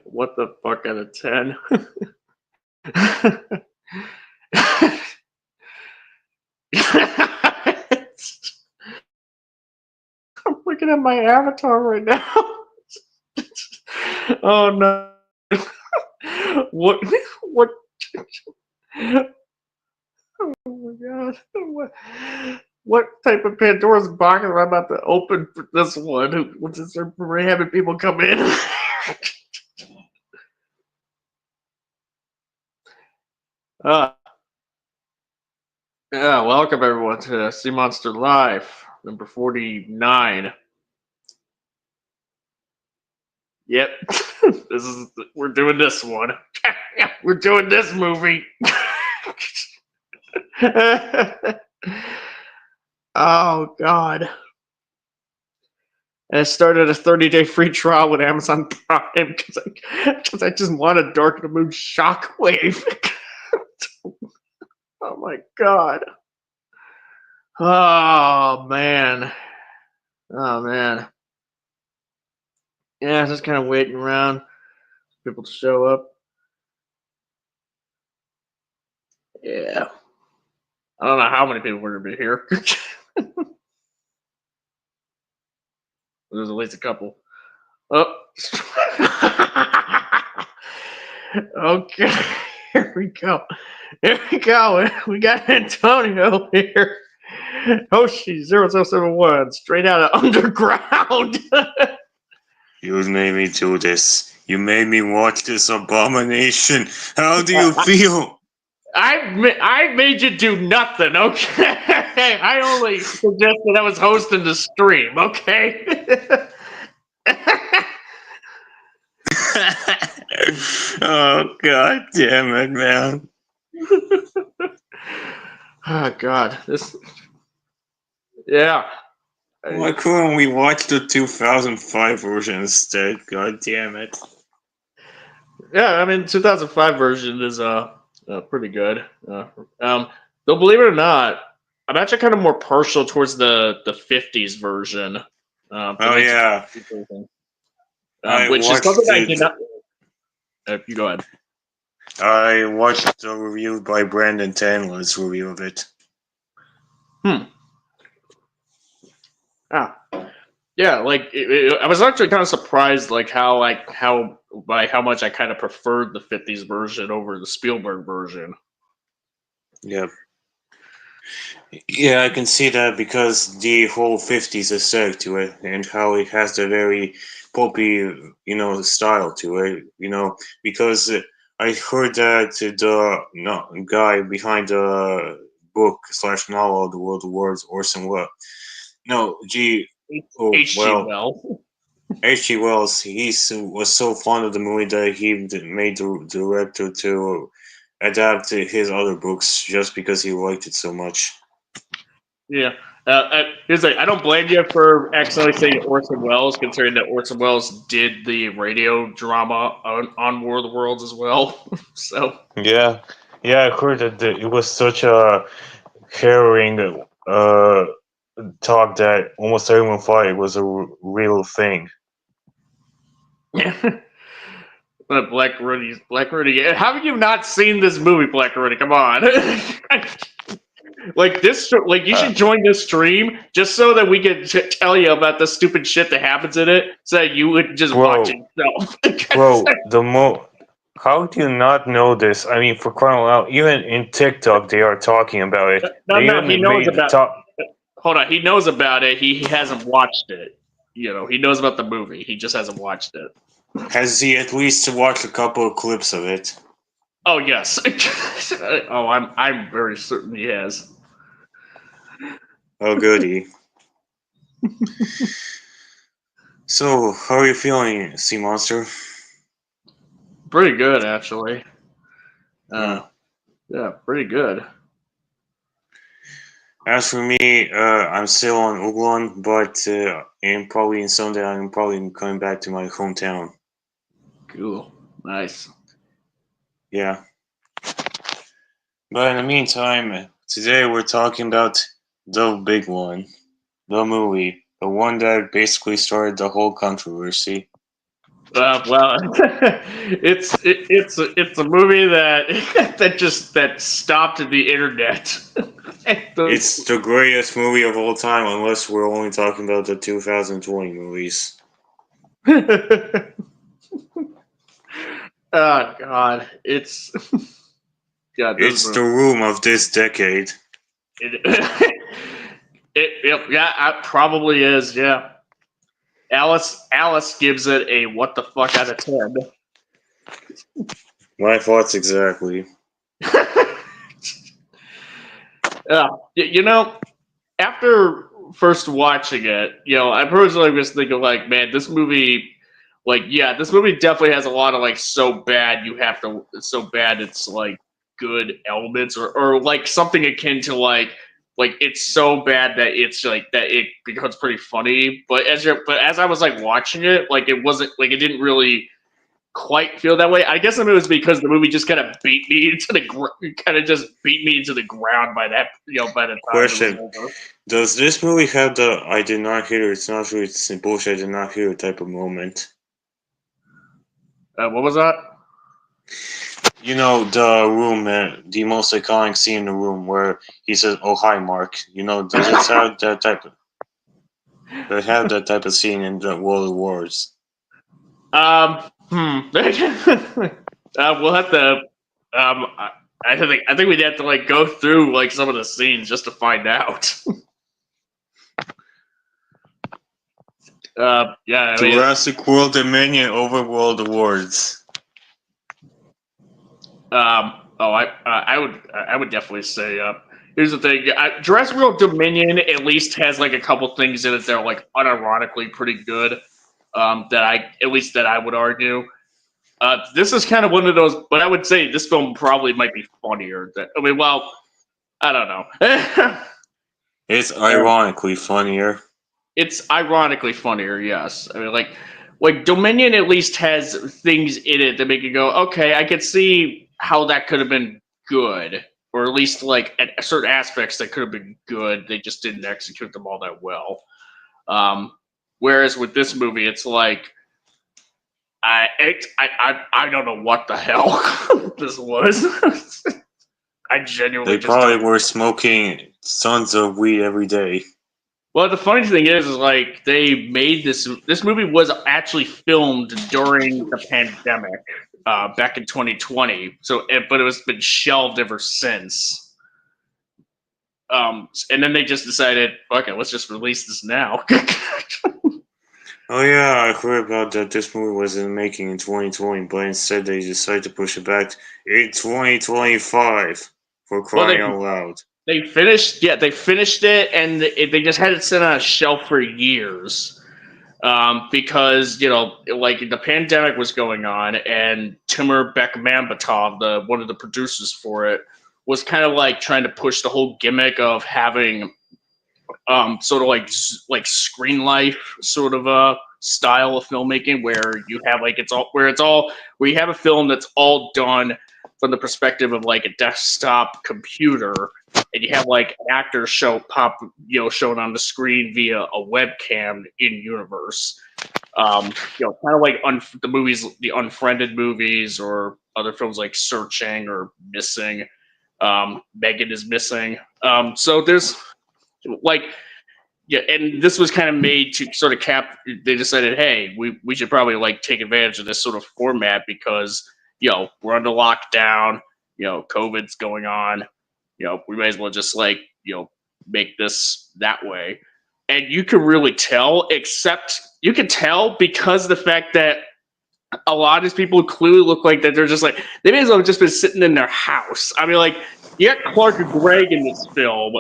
What the fuck out of 10? I'm looking at my avatar right now. Oh no. What what oh my god. What type of Pandora's box am I about to open for this one? What's this for having people come in? uh, yeah, welcome everyone to Sea Monster Live, number 49. Yep. We're doing this one. We're doing this movie. Oh god. And I started a 30-day free trial with Amazon Prime because I just wanted Dark the Moon Shockwave. Oh my god. Oh man. Oh man. Yeah, just kind of waiting around for people to show up. Yeah. I don't know how many people are going to be here. There's at least a couple. Oh. Okay. Here we go. Here we go. We got Antonio here. Hoshi 0071, straight out of underground. You made me do this. You made me watch this abomination. How do you feel? I made you do nothing, okay? I only suggested I was hosting the stream, okay? Oh, god damn it, man. Oh, God. Yeah. Why couldn't we watch the 2005 version instead? God damn it. Yeah, I mean, 2005 version is pretty good. Though, believe it or not, I'm actually kind of more partial towards the 50s version. Oh, yeah. I Which is watched something I it. did not. You go ahead. I watched the review by Brandon Tanler's review of it. Ah, yeah. Like I was actually kind of surprised, like how much I kind of preferred the '50s version over the Spielberg version. Yep. Yeah, I can see that because the whole 50s aesthetic to it and how it has the very poppy, style to it, because I heard that the guy behind the book / novel, The World of Words, Orson Welles. No, H.G. well, Wells. H.G. Wells, was so fond of the movie that he made the director to adapt his other books just because he liked it so much. Yeah. Here's like, I don't blame you for accidentally saying Orson Welles, considering that Orson Welles did the radio drama on War of the Worlds as well. So Yeah, I heard that it was such a harrowing talk that almost everyone thought it was a real thing. yeah. Black Rudy. How have you not seen this movie, Black Rudy? Come on. Like this, like you should join this stream just so that we can tell you about the stupid shit that happens in it, so that you would just watch it yourself. Bro, how do you not know this? I mean, for crying out loud, even in TikTok they are talking about it. No, They no, he even knows made the about. top. Hold on, he knows about it. He hasn't watched it. He knows about the movie. He just hasn't watched it. Has he at least watched a couple of clips of it? Oh yes. Oh, I'm very certain he has. Oh, goody. So, how are you feeling, Sea Monster? Pretty good, actually. Yeah, pretty good. As for me, I'm still on Uglon, but probably in Sunday I'm probably coming back to my hometown. Cool. Nice. Yeah. But in the meantime, today we're talking about the big one, the movie The one that basically started the whole controversy. Well, it's a movie that that stopped the internet. It's the greatest movie of all time, unless we're only talking about the 2020 movies. Oh God, it's God. This It's the movie. Room of this decade. It, yeah, it probably is. Yeah, Alice gives it a what the fuck out of 10. My thoughts exactly. You know, after first watching it, I personally was thinking like, man, this movie, like, yeah, this movie definitely has a lot of like so bad it's like good elements, or like something akin to like it's so bad that it's like that it becomes pretty funny. But as I was like watching it, like it wasn't like it didn't really quite feel that way. I guess it was because the movie just kind of beat me into the ground by that by the time it was Question: over. does this movie have the "I did not hear it's not true, it's bullshit, I did not hear" type of moment? What was that? You know, the room, the most iconic scene in the room where he says, "Oh hi, Mark." You know, does it have that type of? Does it have that type of scene in the World of Wars? We'll have to. I think we'd have to like go through like some of the scenes just to find out. Yeah, I mean, Jurassic World Dominion over World Awards. oh, I would definitely say. Here's the thing: Jurassic World Dominion at least has like a couple things in it that are like unironically pretty good. That I would argue. This is kind of one of those, but I would say this film probably might be funnier. I mean, well, I don't know. It's ironically funnier. It's ironically funnier, yes. I mean, like Dominion at least has things in it that make you go, okay, I could see how that could have been good, or at least like at certain aspects that could have been good. They just didn't execute them all that well. Um, Whereas with this movie, it's like I don't know what the hell this was. I genuinely They just don't. probably were smoking tons of weed every day. Well, the funny thing is like they made this. This movie was actually filmed during the pandemic back in 2020. But it was been shelved ever since. And then they just decided, okay, let's just release this now. Oh yeah, I heard about that this movie was in the making in 2020, but instead they decided to push it back in 2025 for Well, crying out loud. they finished. Yeah, they finished it, and they just had it sit on a shelf for years. Because like the pandemic was going on, and Timur Bekmambetov, the one of the producers for it, was kind of like trying to push the whole gimmick of having sort of like screen life sort of a style of filmmaking where you have like where you have a film that's all done from the perspective of like a desktop computer, and you have like actors shown on the screen via a webcam in universe. Kind of like the Unfriended movies, or other films like Searching or Missing. Megan is Missing. So there's like, yeah, and this was kind of made to sort of they decided, hey, we should probably like take advantage of this sort of format because we're under lockdown, COVID's going on, we might as well just like make this that way. And you can really tell, except you can tell because of the fact that a lot of these people clearly look like that they're just like they may as well have just been sitting in their house. I mean, like, you got Clark Gregg in this film.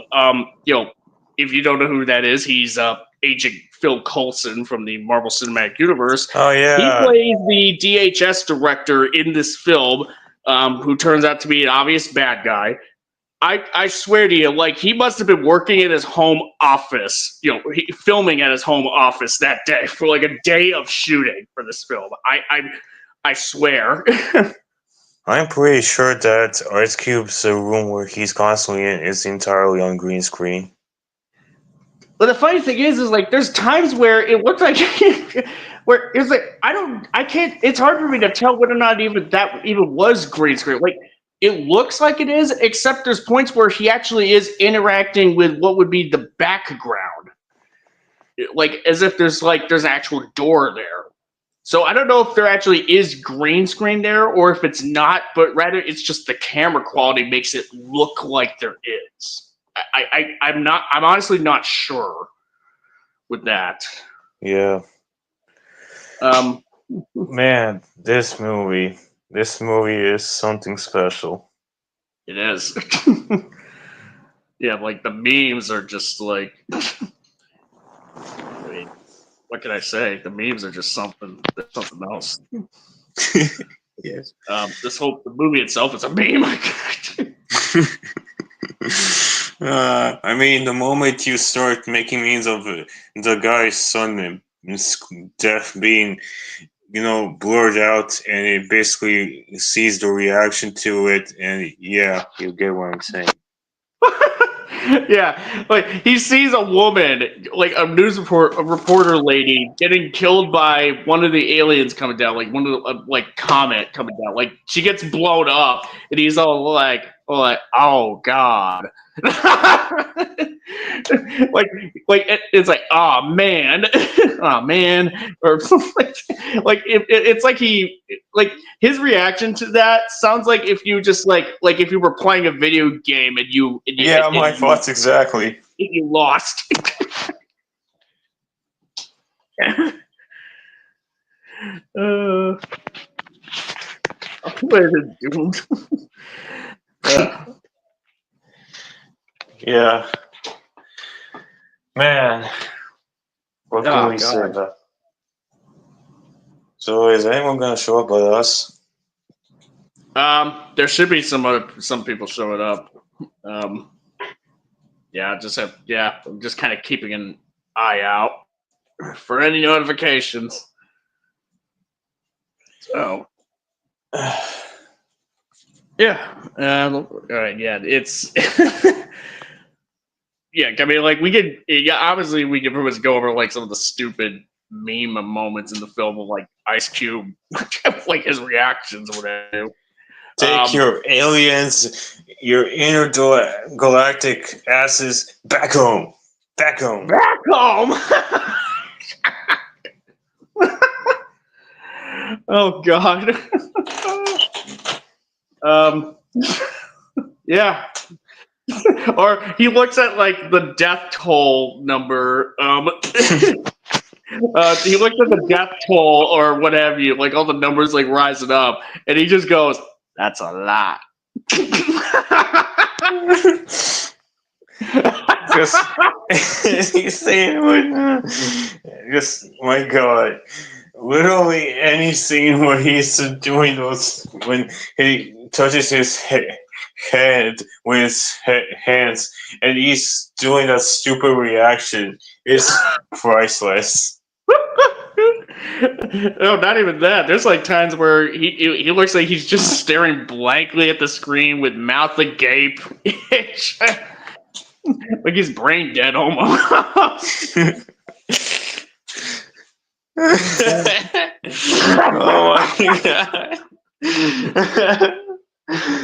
If you don't know who that is, he's Agent Phil Coulson from the Marvel Cinematic Universe. Oh He yeah, plays the DHS director in this film, who turns out to be an obvious bad guy. I swear to you, like, he must have been working in his home office, filming at his home office that day for like a day of shooting for this film. I swear. I'm pretty sure that Ice Cube's room where he's constantly in is entirely on green screen. But the funny thing is like there's times where it looks like where it's like I can't. It's hard for me to tell whether or not even that even was green screen. Like it looks like it is, except there's points where he actually is interacting with what would be the background, like as if there's an actual door there. So I don't know if there actually is green screen there or if it's not, but rather it's just the camera quality makes it look like there is. I'm honestly not sure with that. Yeah. Um, Man, this movie is something special. it is. Yeah, like the memes are just like. I mean, what can I say? The memes are just something. Something else. Yes. The movie itself is a meme. I mean, the moment you start making memes of the guy's son death being, blurred out, and it basically sees the reaction to it, and yeah, you get what I'm saying. Yeah, like he sees a woman, like a reporter lady, getting killed by one of the aliens coming down, like one of the like comet coming down. Like she gets blown up, and he's all like, oh god, like it's like, oh man, oh man, or like it's like like his reaction to that sounds like if you just like if you were playing a video game and Yeah, my thoughts exactly. you lost. uh, where is doomed? Yeah, man, what can Oh we say god. about? So, is anyone gonna show up with us? There should be some people showing up. Um, I'm just kind of keeping an eye out for any notifications. So yeah, all right, yeah, it's yeah. I mean, like we could, yeah, obviously we could pretty much go over like some of the stupid meme moments in the film of like Ice Cube, like his reactions or whatever. Take your aliens, your intergalactic asses back home. Back home. Back home. Oh God. um. Yeah. Or he looks at like the death toll number. He looks at the death toll or what have you, like all the numbers like rising up, and he just goes, "That's a lot." Just he's saying what? Just my God, literally any scene where he's doing those when he touches his head with his hands and he's doing that stupid reaction is priceless. No, not even that. There's like times where he looks like he's just staring blankly at the screen with mouth agape, like he's brain dead almost. Oh my God.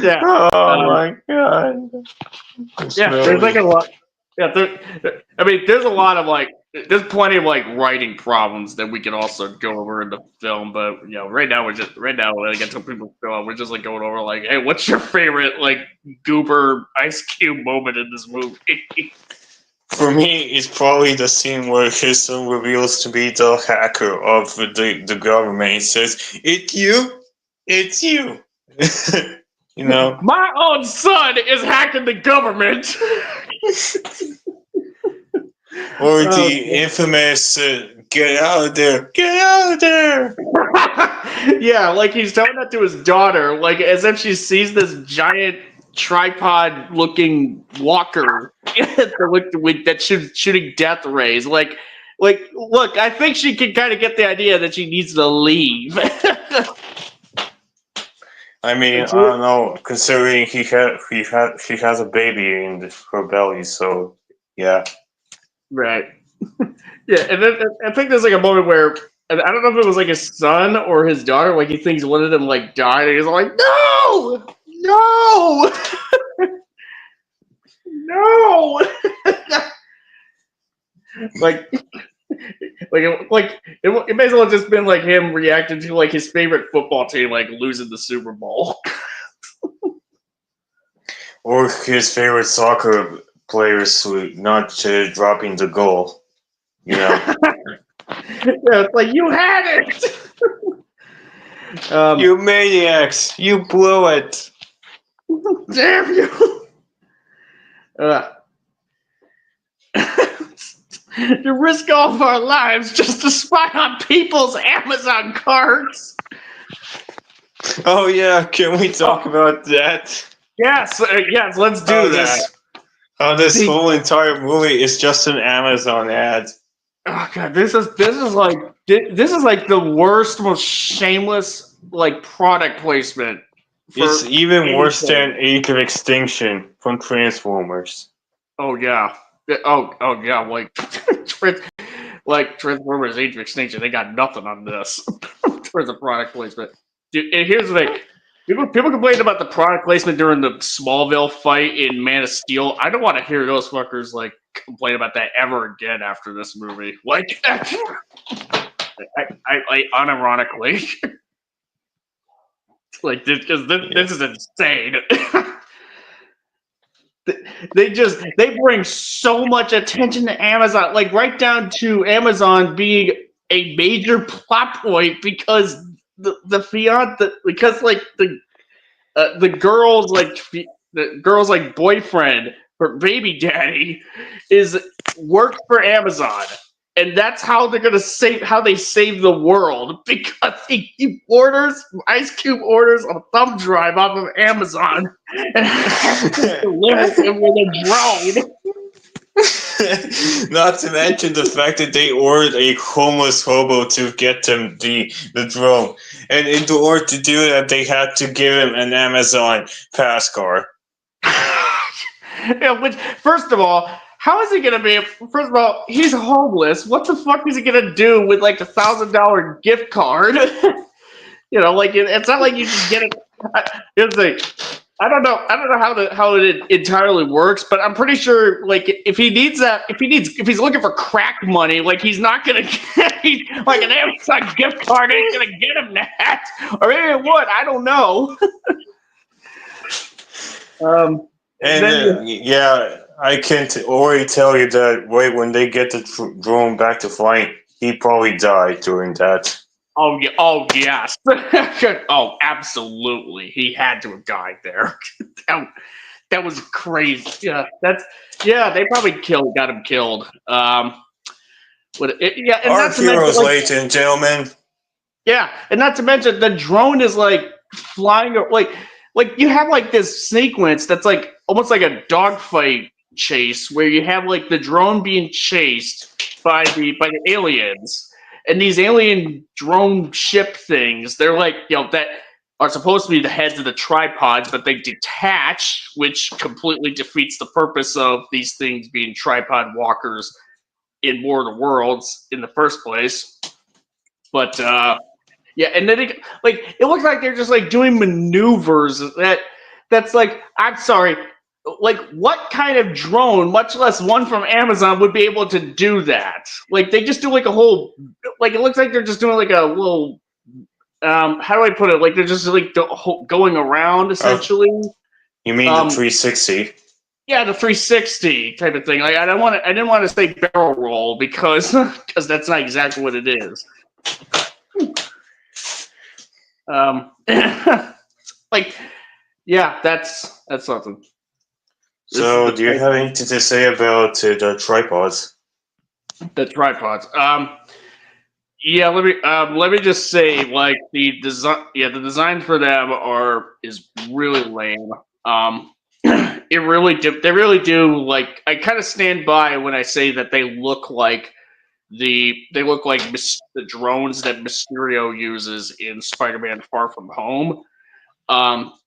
Yeah. Oh my God. Yeah. There's like a lot. Yeah. I mean, there's a lot of like. There's plenty of like writing problems that we can also go over in the film, but right now like until people show up, we're just like going over like, hey, what's your favorite like goober Ice Cube moment in this movie? For me, it's probably the scene where his son reveals to be the hacker of the government. He says, "It's you, it's you." You know, My own son is hacking the government. or Oh, the infamous "Get out of there, get out of there." yeah, like he's telling that to his daughter, like as if she sees this giant tripod-looking walker that shooting death rays. Like, look, I think she can kind of get the idea that she needs to leave. I mean, I don't know. Considering he has a baby in her belly, so yeah. Right. Yeah, and then I think there's like a moment where and I don't know if it was like his son or his daughter, like he thinks one of them like died, and he's like, "No, no, no!" like, it may as well have just been like him reacting to like his favorite football team like losing the Super Bowl. Or his favorite soccer players not dropping the goal. You know, Yeah, it's like you had it. You maniacs! You blew it! Damn you! Uh, to risk all of our lives just to spy on people's Amazon carts. Oh yeah, can we talk about that? Yes, yes, let's How do that. this The, whole entire movie is just an Amazon ad. oh god, this is like the worst, most shameless like product placement for It's even worse anything. than Age of Extinction from Transformers. Oh yeah. Oh yeah, like like Transformers Age of Extinction, they got nothing on this for the product placement. Dude, and here's the thing. People complained about the product placement during the Smallville fight in Man of Steel. I don't want to hear those fuckers like complain about that ever again after this movie. Like, I unironically, like, because this is insane. They bring so much attention to Amazon, like right down to Amazon being a major plot point because the fiance, because like the girl's like boyfriend, her baby daddy, is works for Amazon, and that's how they're gonna save the world because he orders Ice Cube orders a thumb drive off of Amazon and has it delivered him with a drone. Not to mention the fact that they ordered a homeless hobo to get them the drone. And in order to do that, they had to give him an Amazon pass car. Yeah, which first of all, how is he gonna be? First of all, he's homeless. What the fuck is he gonna do with like $1,000 gift card? Like it's not like you can get it. Here's the thing. I don't know how it entirely works, but I'm pretty sure like if if he's looking for crack money, like he's not gonna get like an Amazon gift card ain't gonna get him that, or maybe it would. I don't know. And Then yeah, I can already tell you that right when they get the drone back to flying, he probably died during that. oh yes, oh absolutely, he had to have died there. that, that was crazy. Yeah, they probably got him killed. Yeah, and Our not to mention heroes, like ladies and gentlemen. yeah, and not to mention the drone is like flying like you have like this sequence that's like almost like a dogfight chase where you have like the drone being chased by the aliens, and these alien drone ship things, they're like that are supposed to be the heads of the tripods, but they detach, which completely defeats the purpose of these things being tripod walkers in War of the Worlds in the first place. But yeah, and then it looks like they're just like doing maneuvers that's like, I'm sorry, like what kind of drone, much less one from Amazon, would be able to do that? Like they just do like a whole, like it looks like they're just doing like a little, how do I put it? Like they're just like going around Oh, essentially. you mean the Um, 360? yeah, the 360 type of thing. Like I didn't want to say barrel roll because because that's not exactly what it is. Um, like, yeah, that's something. This is So, the do you have anything to say about the tripods? tripods. Yeah, let me just say, like the design, yeah, the design for them is really lame. They really do. Like, I kind of stand by when I say that they look like the drones that Mysterio uses in Spider-Man: Far From Home.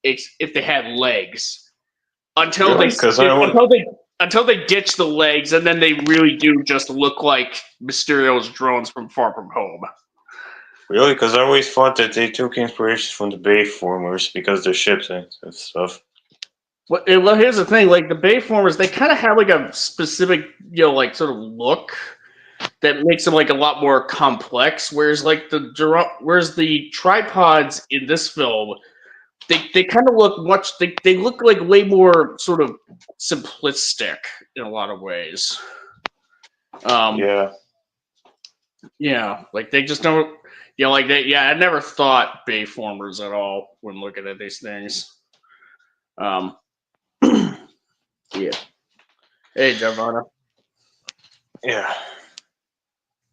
If they had legs, until Really? they Because I would. until they until they ditch the legs, and then they really do just look like Mysterio's drones from Far From Home. Really? Because I always thought that they took inspiration from the Bayformers because they're ships and stuff. Well, here's the thing: like the Bayformers, they kind of have like a specific, like sort of look that makes them like a lot more complex. Whereas like the tripods in this film, they kind of look much. They look like way more sort of simplistic in a lot of ways. Yeah. Yeah, like they just don't. Like they. Yeah, I never thought Bayformers at all when looking at these things. Yeah. Hey, Giovanna. Yeah.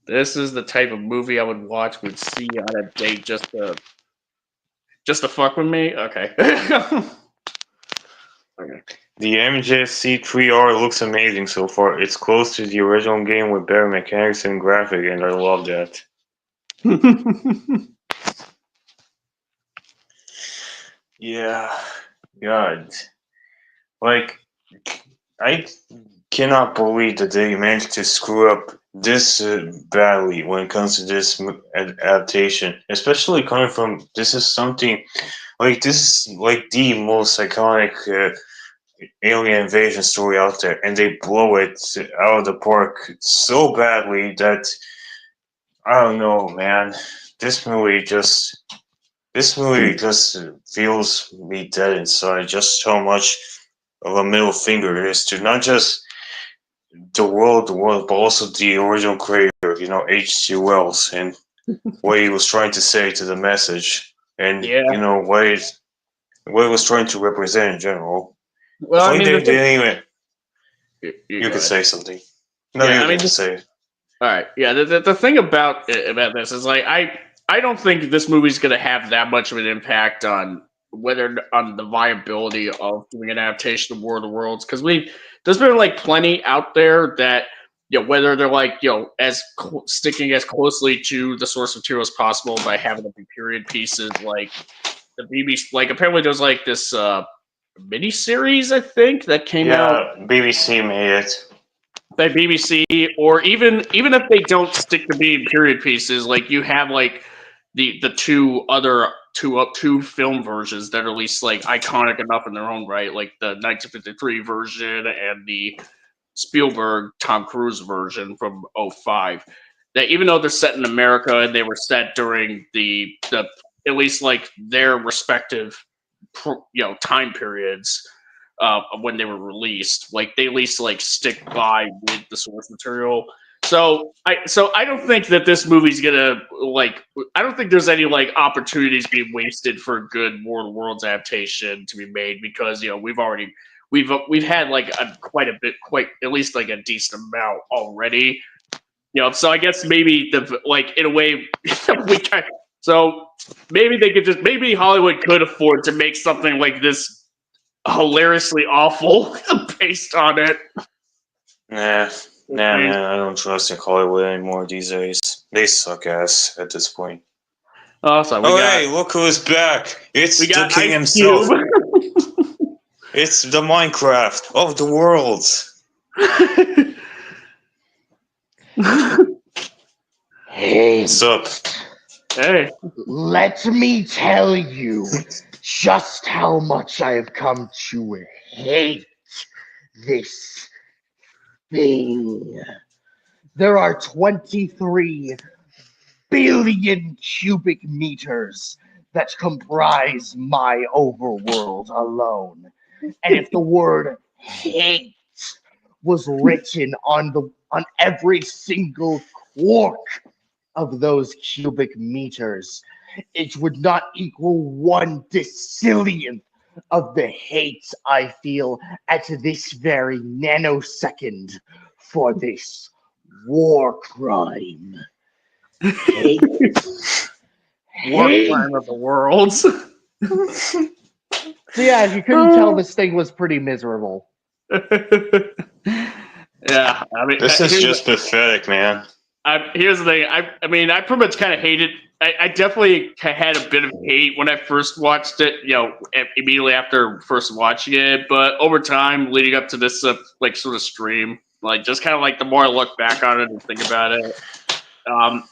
This is the type of movie I would watch with C on a date just to fuck with me. Okay. Okay. The MJC3R looks amazing so far. It's close to the original game with better mechanics and graphic, and I love that. Yeah. God. Like, I cannot believe that they managed to screw up this badly when it comes to this adaptation, especially coming from this is something like this is like the most iconic alien invasion story out there, and they blow it out of the park so badly that I don't know, man. This movie just feels me dead inside. Just how much of a middle finger it is to not just the world, but also the original creator, H.G. Wells, and what he was trying to say to the message, and Yeah. what it was trying to represent in general. Well, It's I like mean, they didn't even. you You go could ahead. say something. No, Yeah, you I mean, can say. all right. Yeah, the thing about this is like I don't think this movie's gonna have that much of an impact on the viability of doing an adaptation of War of the Worlds, because there's been like plenty out there that whether they're like as sticking as closely to the source material as possible by having them be period pieces, like the BBC, like apparently there's like this miniseries I think that came out Yeah, BBC made it. by BBC, or even if they don't stick to being period pieces, like you have like the two film versions that are at least like iconic enough in their own right, like the 1953 version and the Spielberg Tom Cruise version from 05. That even though they're set in America and they were set during the at least like their respective time periods when they were released, like they at least like stick by with the source material. So I don't think that this movie's gonna I don't think there's any like opportunities being wasted for a good War of the Worlds adaptation to be made, because we've had like quite at least like a decent amount already. So I guess maybe in a way so maybe Hollywood could afford to make something like this hilariously awful based on it. Nah, man, I don't trust in Hollywood anymore these days. They suck ass at this point. Oh, so Hey, look who's back! It's the king himself. It's the Minecraft of the worlds. Hey, What's up? Hey, let me tell you just how much I have come to hate this thing. There are 23 billion cubic meters that comprise my overworld alone. And if the word hate was written on every single quark of those cubic meters, it would not equal 1/decillionth of the hate I feel at this very nanosecond for this war crime. Hate. war Hate. crime of the worlds. So yeah, if you couldn't tell, this thing was pretty miserable. Yeah, I mean, This is just pathetic, man. Here's the thing. I mean, I pretty much kind of hated I definitely had a bit of hate when I first watched it, immediately after first watching it. But over time, leading up to this, sort of stream, like, just kind of like the more I look back on it and think about it, I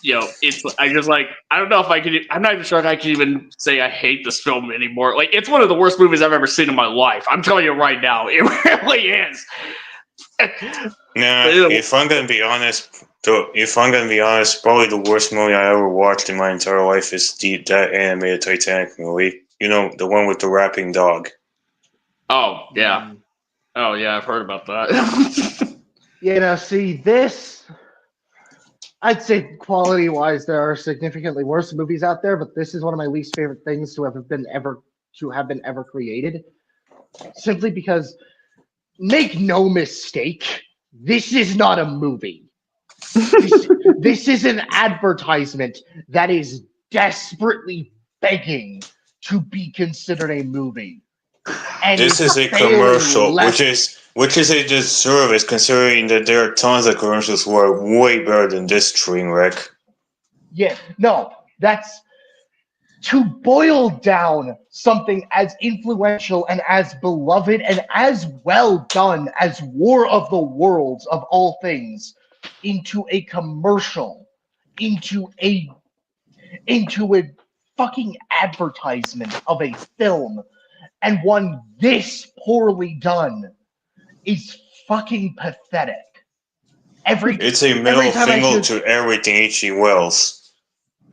just like, I don't know if I could, I'm not even sure if I can even say I hate this film anymore. Like, it's one of the worst movies I've ever seen in my life. I'm telling you right now, it really is. Nah, if I'm gonna be honest, probably the worst movie I ever watched in my entire life is that animated Titanic movie. You know, the one with the rapping dog. Oh yeah, I've heard about that. See this. I'd say quality-wise, there are significantly worse movies out there, but this is one of my least favorite things to have been ever created. Simply because, make no mistake, this is not a movie. This is an advertisement that is desperately begging to be considered a movie. And this is a commercial, which is a disservice considering that there are tons of commercials who are way better than this train wreck. Yeah, no, that's to boil down something as influential and as beloved and as well done as War of the Worlds of all things into a commercial, into a fucking advertisement of a film, and one this poorly done is fucking pathetic. It's a middle finger to everything H.G. Wells.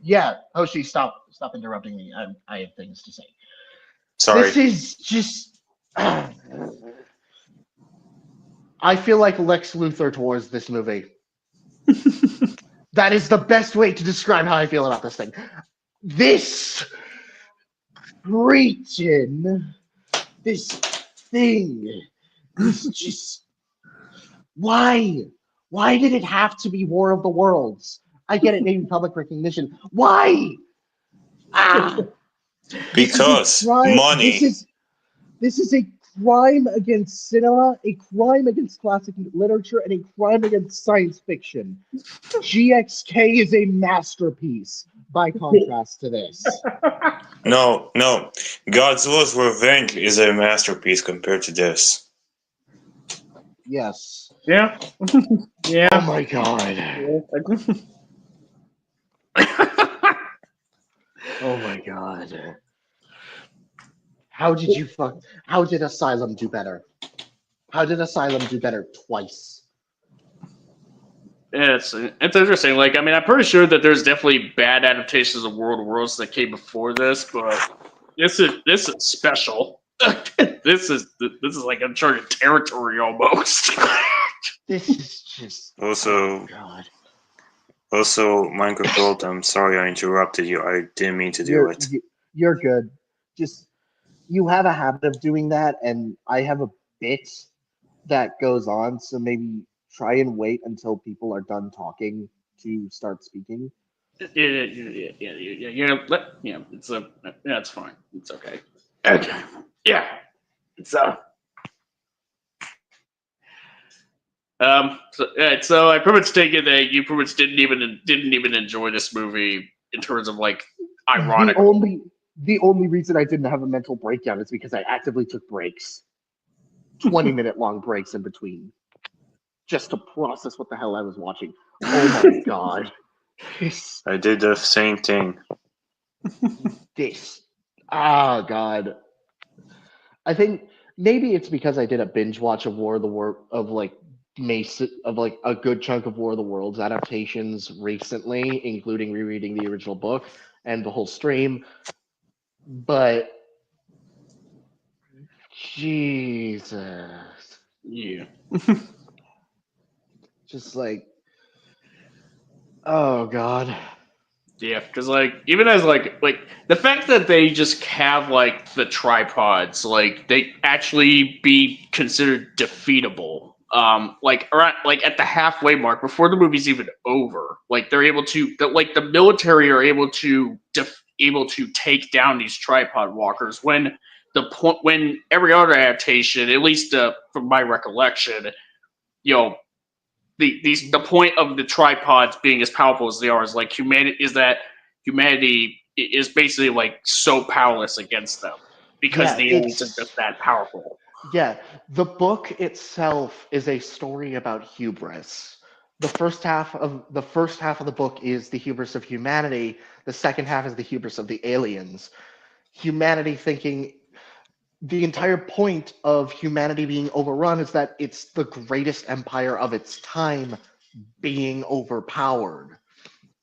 Yeah, Hoshi, stop interrupting me. I have things to say. Sorry. This is just. I feel like Lex Luthor towards this movie. That is the best way to describe how I feel about this thing. This preaching, this thing is just. Why? Why did it have to be War of the Worlds? I get it, maybe public recognition. Why? Because money. This is a crime against cinema, a crime against classic literature, and a crime against science fiction. GXK is a masterpiece by contrast to this. No. Godzilla's Revenge is a masterpiece compared to this. Yes. Yeah. Yeah. Oh my god. Oh my god. How did Asylum do better? How did Asylum do better twice? It's interesting. Like, I mean, I'm pretty sure that there's definitely bad adaptations of World of Worlds that came before this, but this is special. This is like uncharted territory almost. This is just also. Oh god. Also, Minecraft Gold, I'm sorry I interrupted you. I didn't mean to do it. You're good. Just, you have a habit of doing that, and I have a bit that goes on, so maybe try and wait until people are done talking to start speaking. Yeah. It's fine. It's okay. Okay. Yeah. It's So I pretty much take it that you pretty much didn't even enjoy this movie in terms of like ironic. The only reason I didn't have a mental breakdown is because I actively took breaks, 20-minute long breaks in between, just to process what the hell I was watching. Oh my god! I did the same thing. God. I think maybe it's because I did a binge watch of a good chunk of War of the Worlds adaptations recently, including rereading the original book and the whole stream. But Jesus. Yeah. Just like, oh god. Yeah, because like even as like the fact that they just have like the tripods, like they actually be considered defeatable. Like around like at the halfway mark before the movie's even over, like they're able to the military are able to take down these tripod walkers when every other adaptation, at least from my recollection, the point of the tripods being as powerful as they are is like humanity is that humanity is basically like so powerless against them because Yeah, the aliens are just that powerful. Yeah, the book itself is a story about hubris. The first half of the book is the hubris of humanity. The second half is the hubris of the aliens. Humanity thinking the entire point of humanity being overrun is that it's the greatest empire of its time being overpowered.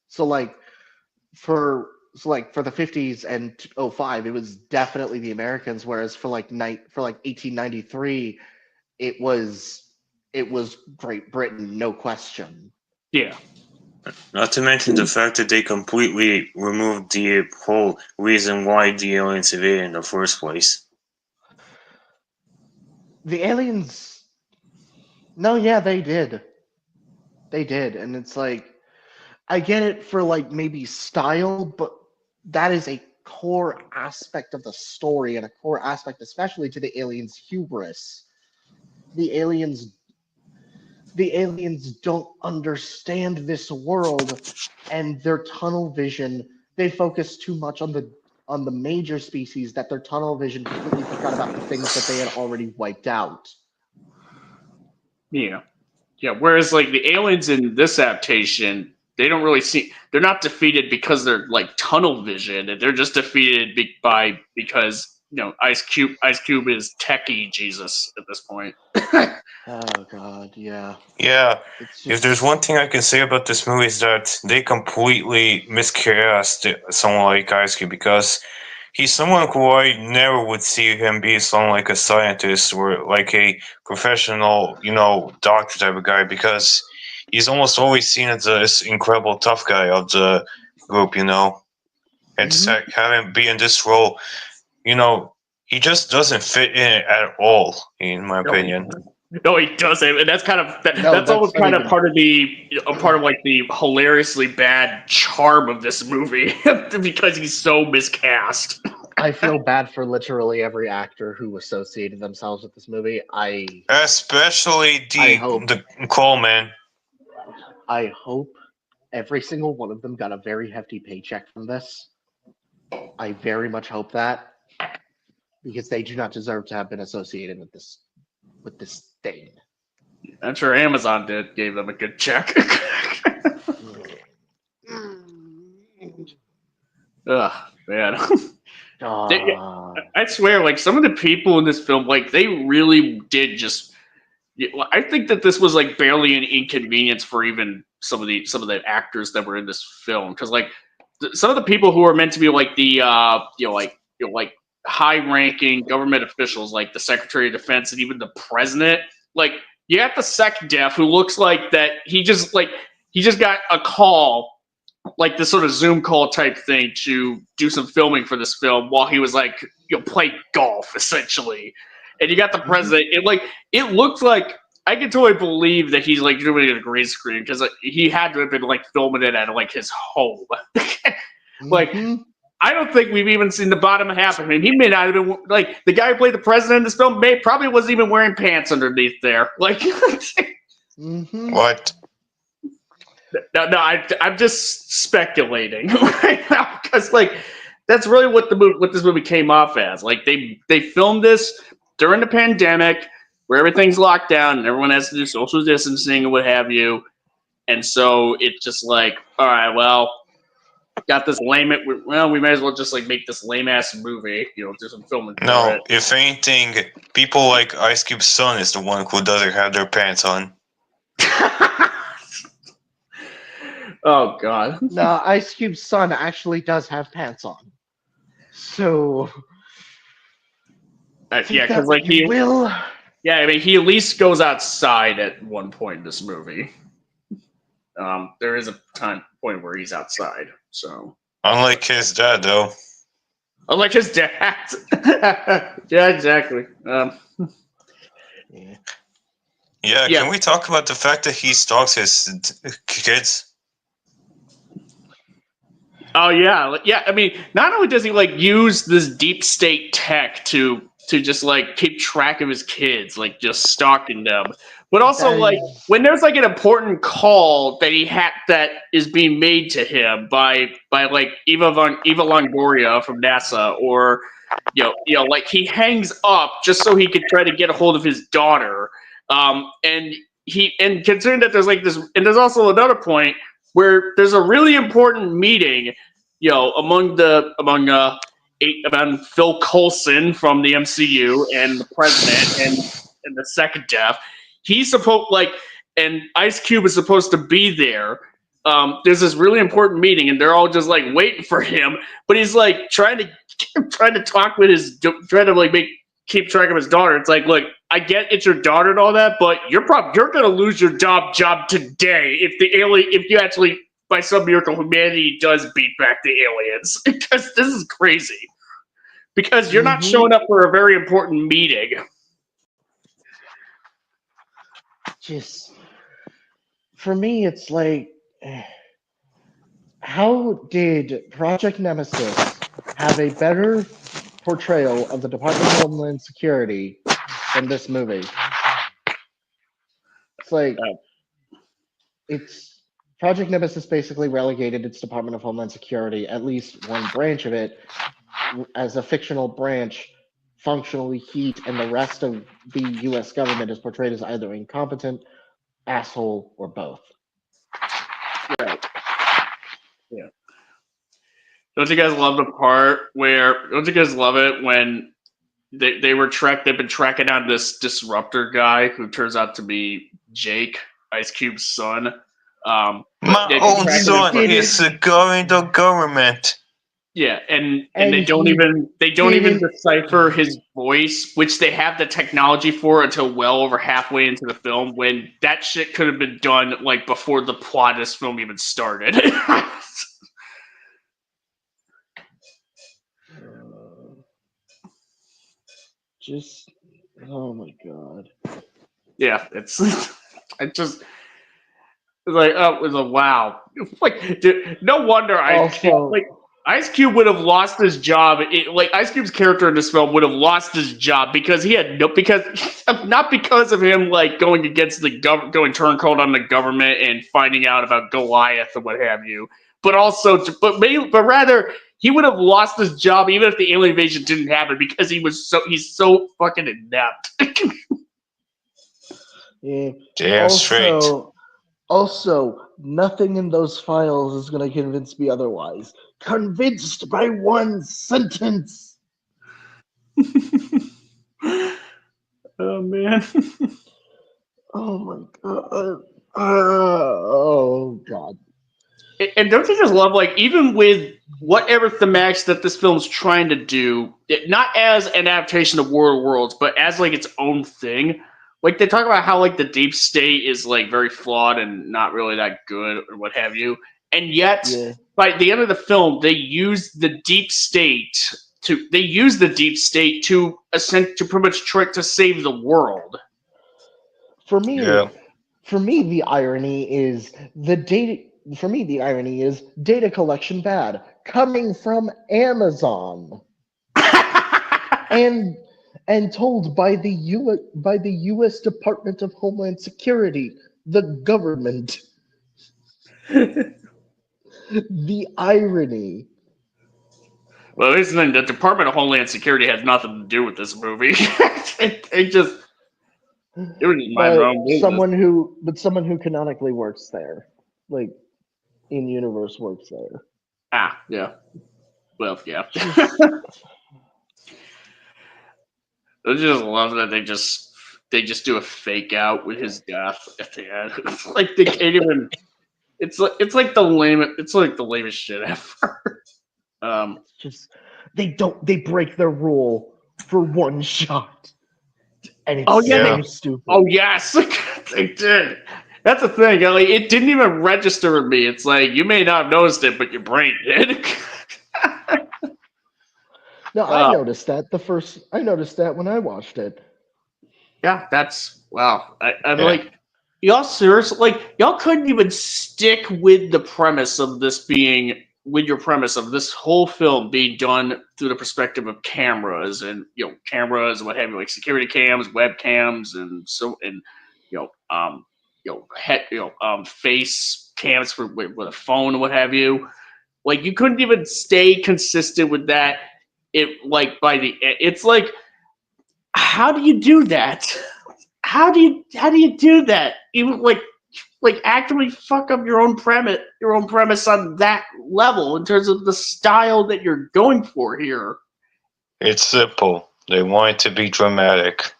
So like for the 50s and '05, it was definitely the Americans, whereas for 1893 it was Great Britain, no question. Yeah. Not to mention the fact that they completely removed the whole reason why the aliens invaded in the first place. The aliens, no, yeah, they did. They did, and it's like I get it for like maybe style, but that is a core aspect of the story and a core aspect, especially to the aliens' hubris. The aliens the aliens don't understand this world and their tunnel vision, they focus too much on the major species that their tunnel vision completely forgot about the things that they had already wiped out. Yeah. Yeah. Whereas like the aliens in this adaptation, they don't really see they're not defeated because they're like tunnel vision. They're just defeated because Ice Cube is techie Jesus at this point. Oh god, yeah. Yeah, It's if there's just one thing I can say about this movie is that they completely miscast someone like Ice Cube because he's someone who I never would see him be someone like a scientist or like a professional, doctor type of guy because he's almost always seen as this incredible tough guy of the group. And just Mhm. have him be in this role, you know, he just doesn't fit in at all, in my No, he, opinion. no, he doesn't, and that's kind of No, that's almost that's not kind of even. part of like the hilariously bad charm of this movie because he's so miscast. I feel bad for literally every actor who associated themselves with this movie. Especially I hope the Coleman. I hope every single one of them got a very hefty paycheck from this. I very much hope that because they do not deserve to have been associated with this thing. I'm sure Amazon gave them a good check. Ugh, man. They- Ah, I swear, like some of the people in this film, like they really did just. I think that this was like barely an inconvenience for even some of the actors that were in this film because like some of the people who are meant to be like the like high-ranking government officials, like the Secretary of Defense and even the president, like you got the Sec Def who looks like that he just got a call like this sort of Zoom call type thing to do some filming for this film while he was like play golf essentially, and you got the mhm, president. It looked like I can totally believe that he's like doing it in a green screen because he had to have been like filming it at like his home. Like mhm, I don't think we've even seen the bottom half of him. He may not have been like the guy who played the president in this film. Probably wasn't even wearing pants underneath there. Like mhm. What? no, I'm just speculating right now because like that's really what this movie came off as. Like they filmed this during the pandemic where everything's locked down and everyone has to do social distancing and what have you, and so it's just like, all right, well, got this lame. Well, we might as well just like make this lame ass movie, do some filming for No, if anything, people like Ice Cube's son is the one who doesn't have their pants on. it. Oh God. Now, Ice Cube's son actually does have pants on. So, Yeah, take because that what like you will. yeah, I mean, he at least goes outside at one point in this movie. There is a point where he's outside. So, Unlike his dad, though. unlike his dad. Yeah, exactly. Yeah, Yeah. can we talk about the fact that he stalks his kids? Oh yeah, yeah. I mean, not only does he like use this deep state tech to just like keep track of his kids, like just stalking them, But also, That like, is- when there's like an important call that is being made to him by like Eva Longoria from NASA, or like he hangs up just so he could try to get a hold of his daughter. And considering that there's like this, and there's also another point where there's a really important meeting, among Phil Coulson from the MCU and the president and the second death. He's supposed and Ice Cube is supposed to be there. There's this really important meeting, and they're all just like waiting for him. But he's like trying to talk with keep track of his daughter. It's like, look, I get it's your daughter and all that, but you're gonna lose your job today if you actually, by some miracle, humanity does beat back the aliens. Because this is crazy. Because you're not showing up for a very important meeting. just for me, it's like, how did Project Nemesis have a better portrayal of the Department of Homeland Security than this movie? It's like, it's Project Nemesis basically relegated its Department of Homeland Security, at least one branch of it, as a fictional branch, functionally heat, and the rest of the U.S. government is portrayed as either incompetent, asshole, or both. Right. Yeah. Don't you guys love the part where? Don't you guys love it when they've been tracking down this disruptor guy who turns out to be Jake, Ice Cube's son. My own son is going to government. Yeah, and they don't even decipher his voice, which they have the technology for until well over halfway into the film, when that shit could have been done like before the plot of this film even started. Just, oh my god. Yeah, it's like, oh, it was a wow. Like, dude, no wonder Ice Cube would have lost his job. Ice Cube's character in this film would have lost his job because he had not because of him like going against going turncoat on the government and finding out about Goliath and what have you, but rather he would have lost his job even if the alien invasion didn't happen because he's so fucking inept. Yeah. Damn straight. Also, nothing in those files is going to convince me otherwise. Convinced by one sentence. Oh man. Oh my god. Oh god. And don't you just love, like, even with whatever thematics that this film's trying to do, not as an adaptation of War of Worlds, but as like its own thing. Like, they talk about how like the deep state is like very flawed and not really that good or what have you, and yet by the end of the film, they use the deep state to pretty much try to save the world. For me, the irony is data collection bad coming from Amazon. and told by the U.S. Department of Homeland Security, the government. The irony. Well, this thing, the Department of Homeland Security has nothing to do with this movie. it was just my own business. Someone who canonically works there, like in universe works there. Ah, yeah. Well, yeah. I just love that they just do a fake out with his death at the end. It's like they can't even. It's like the lamest shit ever. They break their rule for one shot, and it's so stupid. Oh yes, they did. That's the thing. Like, it didn't even register with me. It's like, you may not have noticed it, but your brain did. No, I noticed that I noticed that when I watched it. Yeah, that's wow. I'm like, y'all seriously, like, y'all couldn't even stick with the premise of this being, with your premise of this whole film being done through the perspective of cameras and, cameras and what have you, like security cams, webcams, and face cams with a phone or what have you. Like you couldn't even stay consistent with that. It's like, how do you do that? How do you do that? Even like actively fuck up your own premise on that level in terms of the style that you're going for here. It's simple. They want it to be dramatic.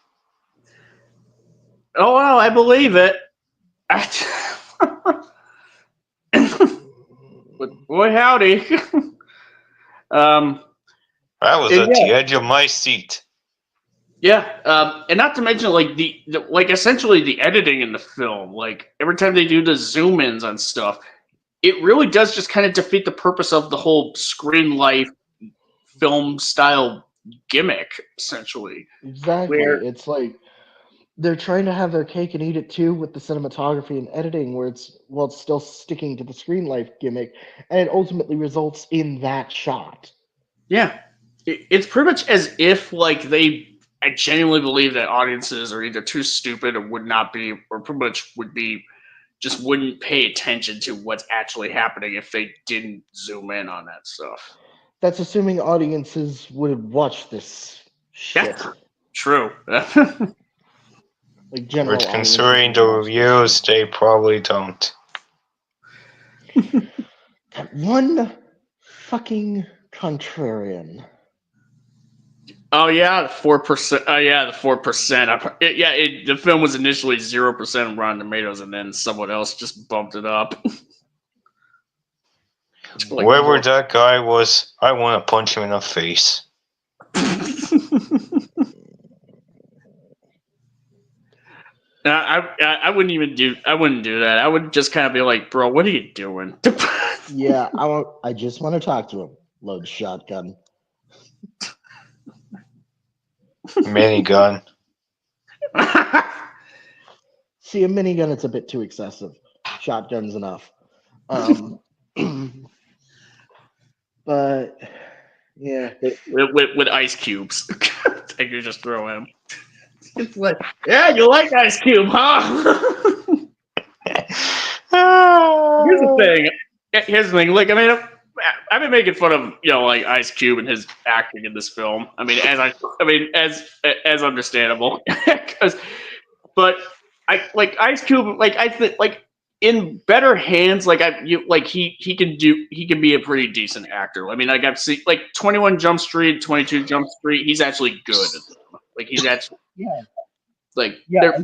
Oh well, I believe it. But boy howdy. um I was and at the edge of my seat. and not to mention like like essentially the editing in the film, like every time they do the zoom ins on stuff, it really does just kind of defeat the purpose of the whole screen life film style gimmick, essentially. Exactly. Where It's like they're trying to have their cake and eat it too with the cinematography and editing, where it's still sticking to the screen life gimmick, and it ultimately results in that shot. yeah, it's pretty much as if like I genuinely believe that audiences are either too stupid or would not be, or pretty much would be, just wouldn't pay attention to what's actually happening if they didn't zoom in on that stuff. That's assuming audiences would watch this shit. That's true. Like general With audiences considering would the watch this reviews, shit. they probably don't. That one fucking contrarian. Oh yeah, the 4%. Oh yeah, the 4%. The film was initially 0% on Rotten Tomatoes, and then someone else just bumped it up. Like, Whoever that guy was, I want to punch him in the face. I wouldn't even do. I wouldn't do that. I would just kind of be like, bro, what are you doing? Yeah, I just want to talk to him. Load shotgun. Minigun. See, a minigun, it's a bit too excessive. Shotgun's enough. But yeah, with ice cubes, I could just throw him. It's like, yeah, you like Ice Cube, huh? Here's the thing. Like, I mean, I've been making fun of like Ice Cube and his acting in this film. I mean, as understandable, but I like Ice Cube. Like I think, like in better hands, he can be a pretty decent actor. I mean, like I've seen like 21 Jump Street, 22 Jump Street. He's actually good. Like he's actually yeah, like yeah.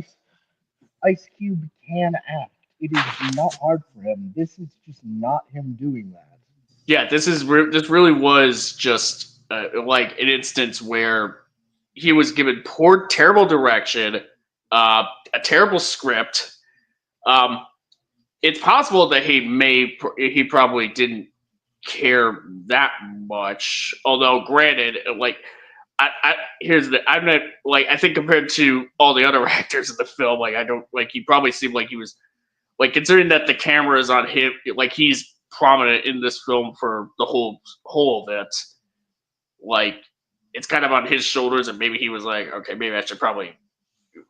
Ice Cube can act. It is not hard for him. This is just not him doing that. yeah. This really was just like an instance where he was given terrible direction, a terrible script. Um, it's possible that he probably didn't care that much. Although, granted, like I'm not like I think compared to all the other actors in the film, like I don't like he probably seemed like he was like considering that the camera is on him, like he's prominent in this film for the whole of it. Like it's kind of on his shoulders, and maybe he was like, okay, maybe I should probably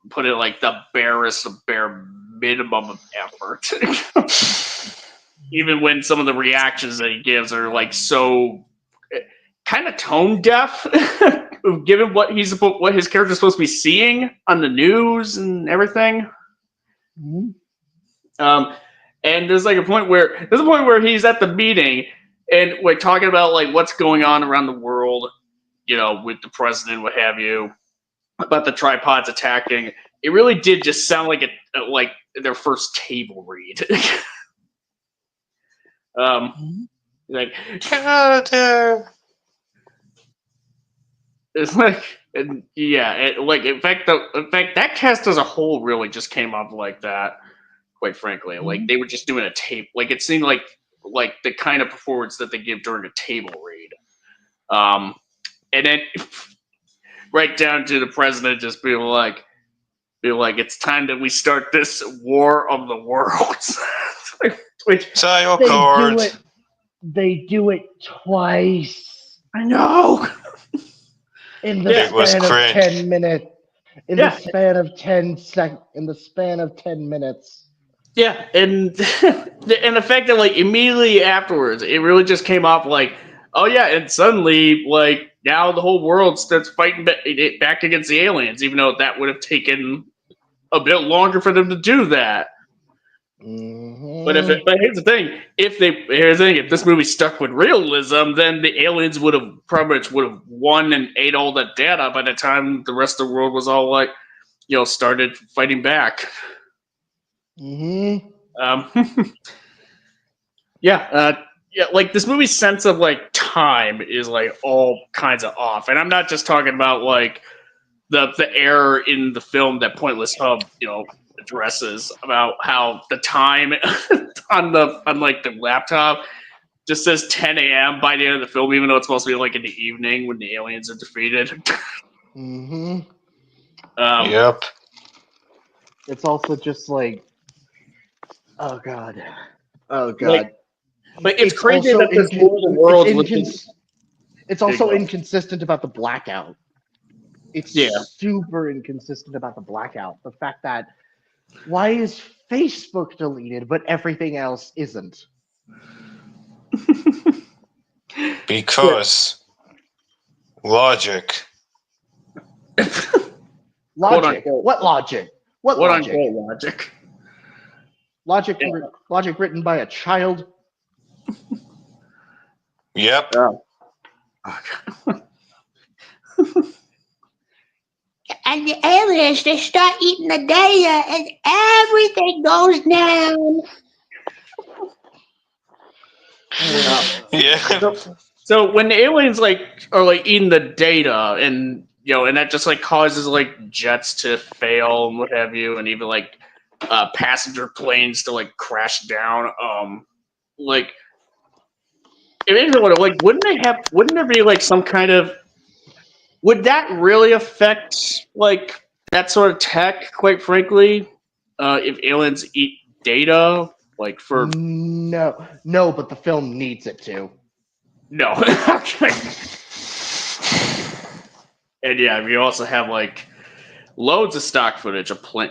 put in like the bare minimum of effort. Even when some of the reactions that he gives are like so kind of tone deaf, given what his character's supposed to be seeing on the news and everything. Mm-hmm. And there's a point where he's at the meeting and we're talking about like what's going on around the world, with the president, what have you, about the tripods attacking. It really did just sound like like their first table read. Like it's like, in fact that cast as a whole really just came off like that. Quite frankly, like they were just doing a tape. Like it seemed like the kind of performance that they give during a table read. And then right down to the president just being like, it's time that we start this war of the worlds. Which they do it twice I know in the span of 10 minutes. in Yeah. the span of 10 minutes. Yeah, and and the fact that like immediately afterwards, it really just came off like, oh yeah, and suddenly like now the whole world starts fighting back against the aliens, even though that would have taken a bit longer for them to do that. Mm-hmm. But here's the thing: if this movie stuck with realism, then the aliens would have pretty much would have won and ate all that data by the time the rest of the world was all like, started fighting back. Mm-hmm. Um, yeah, like this movie's sense of like time is like all kinds of off, and I'm not just talking about like the error in the film that Pointless Hub addresses about how the time on like the laptop just says 10 a.m. by the end of the film, even though it's supposed to be like in the evening when the aliens are defeated. Mm-hmm. Yep. It's also just like, oh god, oh god. But it's crazy that this War of the It's Worlds was It's also inconsistent about the blackout. It's Yeah. super inconsistent about the blackout. The fact that why is Facebook deleted but everything else isn't? Because logic. Logic. unquote. What logic? What What logic? unquote logic. Logic. Yeah. Logic written by a child. Yep. And the aliens, they start eating the data and everything goes down. Yeah. So when the aliens like are like eating the data and and that just like causes like jets to fail and what have you, and even like passenger planes to like crash down. Like it makes me wonder, like, wouldn't there be like some kind of, would that really affect like that sort of tech? Quite frankly, if aliens eat data, like for No, but the film needs it to. no. Okay. And yeah, we also have like loads of stock footage of plenty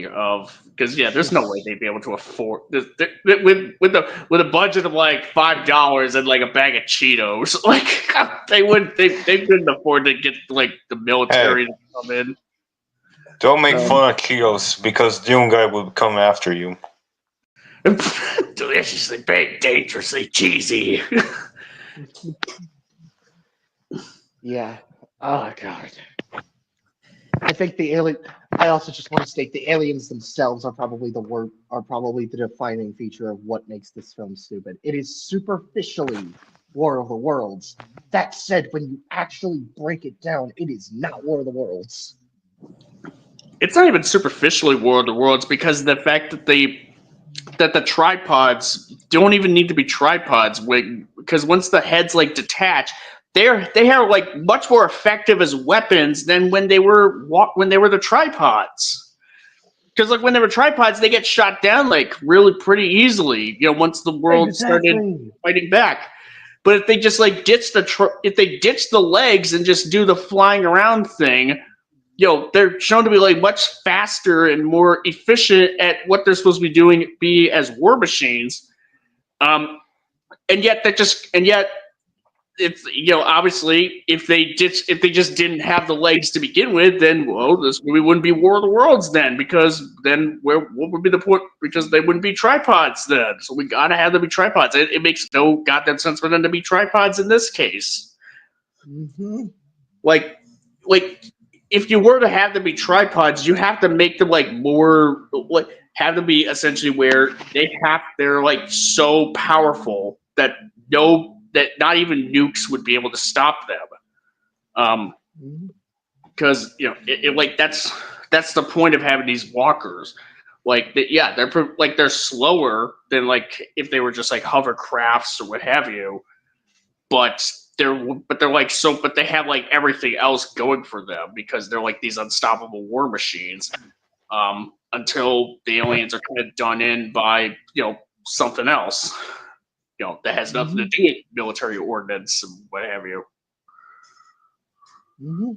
of, because there's no way they'd be able to afford this, with a budget of like $5 and like a bag of Cheetos. Like they couldn't afford to get like the military to come in. Don't make fun of Cheetos because Doom Guy will come after you. Deliciously baked, dangerously cheesy. Yeah. Oh god. I think I also just want to state the aliens themselves are probably the defining feature of what makes this film stupid. It is superficially War of the Worlds. That said, when you actually break it down, it is not War of the Worlds. It's not even superficially War of the Worlds, because of the fact that the tripods don't even need to be tripods, because once the heads like detach, they are like much more effective as weapons than when they were the tripods. Because like when they were tripods, they get shot down like really pretty easily. Once the world started fighting back. But if they just like ditch the legs and just do the flying around thing, they're shown to be like much faster and more efficient at what they're supposed to be as war machines. And yet it's obviously if they just didn't have the legs to begin with, then this movie wouldn't be War of the Worlds then, because then what would be the point? Because they wouldn't be tripods then. So we gotta have them be tripods. It makes no goddamn sense for them to be tripods in this case. Mm-hmm. Like if you were to have them be tripods, you have to make them like more like have them be essentially where they're like so powerful that not even nukes would be able to stop them. Because that's the point of having these walkers. Like they're slower than like if they were just like hovercrafts or what have you, but they have like everything else going for them, because they're like these unstoppable war machines. Until the aliens are kind of done in by something else, that has nothing to do with military ordnance and what have you. Mm-hmm.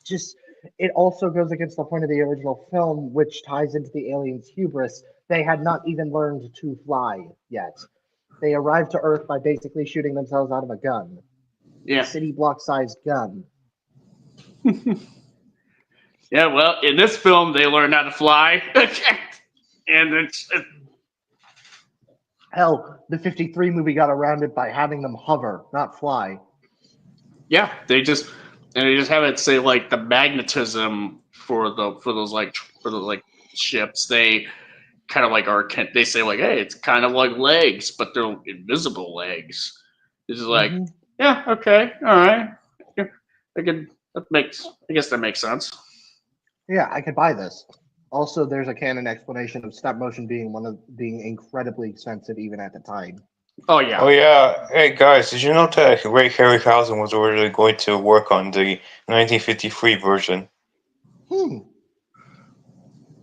just it also goes against the point of the original film, which ties into the aliens' hubris. They had not even learned to fly yet. They arrived to Earth by basically shooting themselves out of a gun, Yeah. city block sized gun. Yeah, well, in this film, they learned how to fly. And it's Hell, the 53 movie got around it by having them hover, not fly. yeah, they just have it say like the magnetism for those ships. They kind of like they say like, hey, it's kind of like legs, but they're invisible legs. It's just like, Mhm. yeah, okay, all right, yeah, I guess that makes sense. Yeah, I could buy this. Also, there's a canon explanation of stop motion being incredibly expensive even at the time. Oh yeah, Oh yeah, hey guys, did you know that Ray Harryhausen was originally going to work on the 1953 version?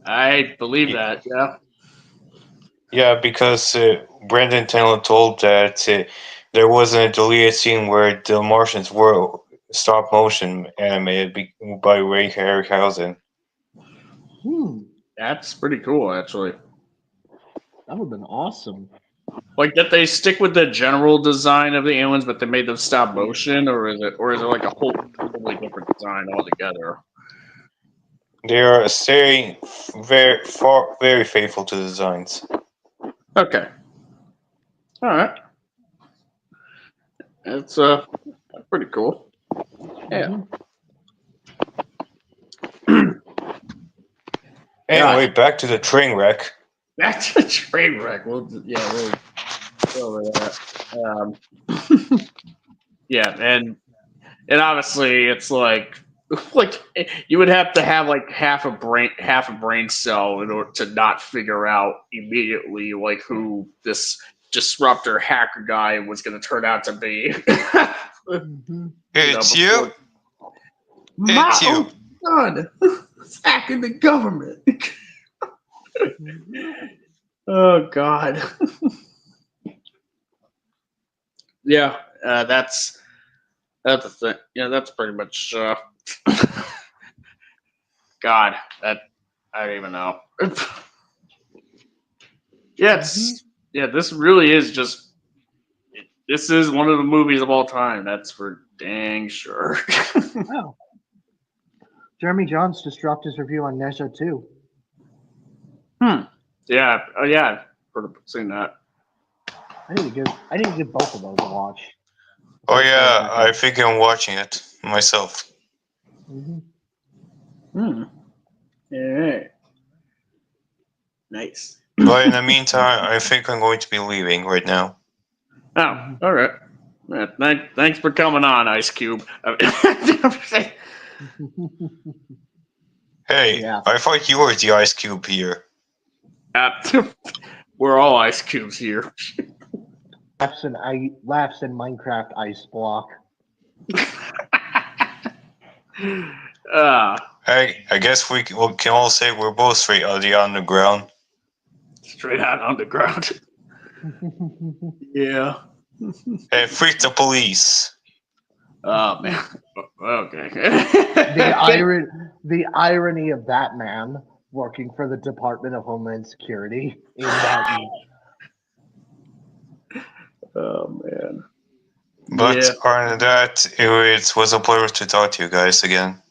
I believe that. Yeah. Yeah, because Brandon Taylor told that there wasn't a deleted scene where the Martians were stop motion animated by Ray Harryhausen. That's pretty cool, actually. That would have been awesome. Like that they stick with the general design of the aliens, but they made them stop motion, or is it like a whole totally different design altogether? They are staying very faithful to the designs. Okay. All right. That's pretty cool. Yeah. Anyway, back to the train wreck. That's a train wreck. We'll go over that. Yeah, and obviously it's like you would have to have like half a brain cell in order to not figure out immediately like who this disruptor hacker guy was going to turn out to be. It's you. My own son is hacking the government. Oh God. Yeah, that's the thing. Yeah, that's pretty much. God, that I don't even know. Yeah, this really is just. This is one of the movies of all time. That's for dang sure. Oh. Jeremy Johns just dropped his review on Nesha too. Yeah. Oh yeah. I've seen that. I need to give both of those a watch. Oh yeah, I think I'm watching it myself. Yeah. Nice. But in the meantime, I think I'm going to be leaving right now. Oh, all right. Yeah, thanks for coming on, Ice Cube. Hey, Yeah. I thought you were the Ice Cube here. We're all Ice Cubes here. Laughs in Minecraft ice block. Hey, I guess we can all say we're both straight out of the underground. Straight out underground. Yeah. Hey, freak the police. Oh man. Okay. The irony of that man working for the Department of Homeland Security in that. Oh man. But yeah. other than that, it was a pleasure to talk to you guys again.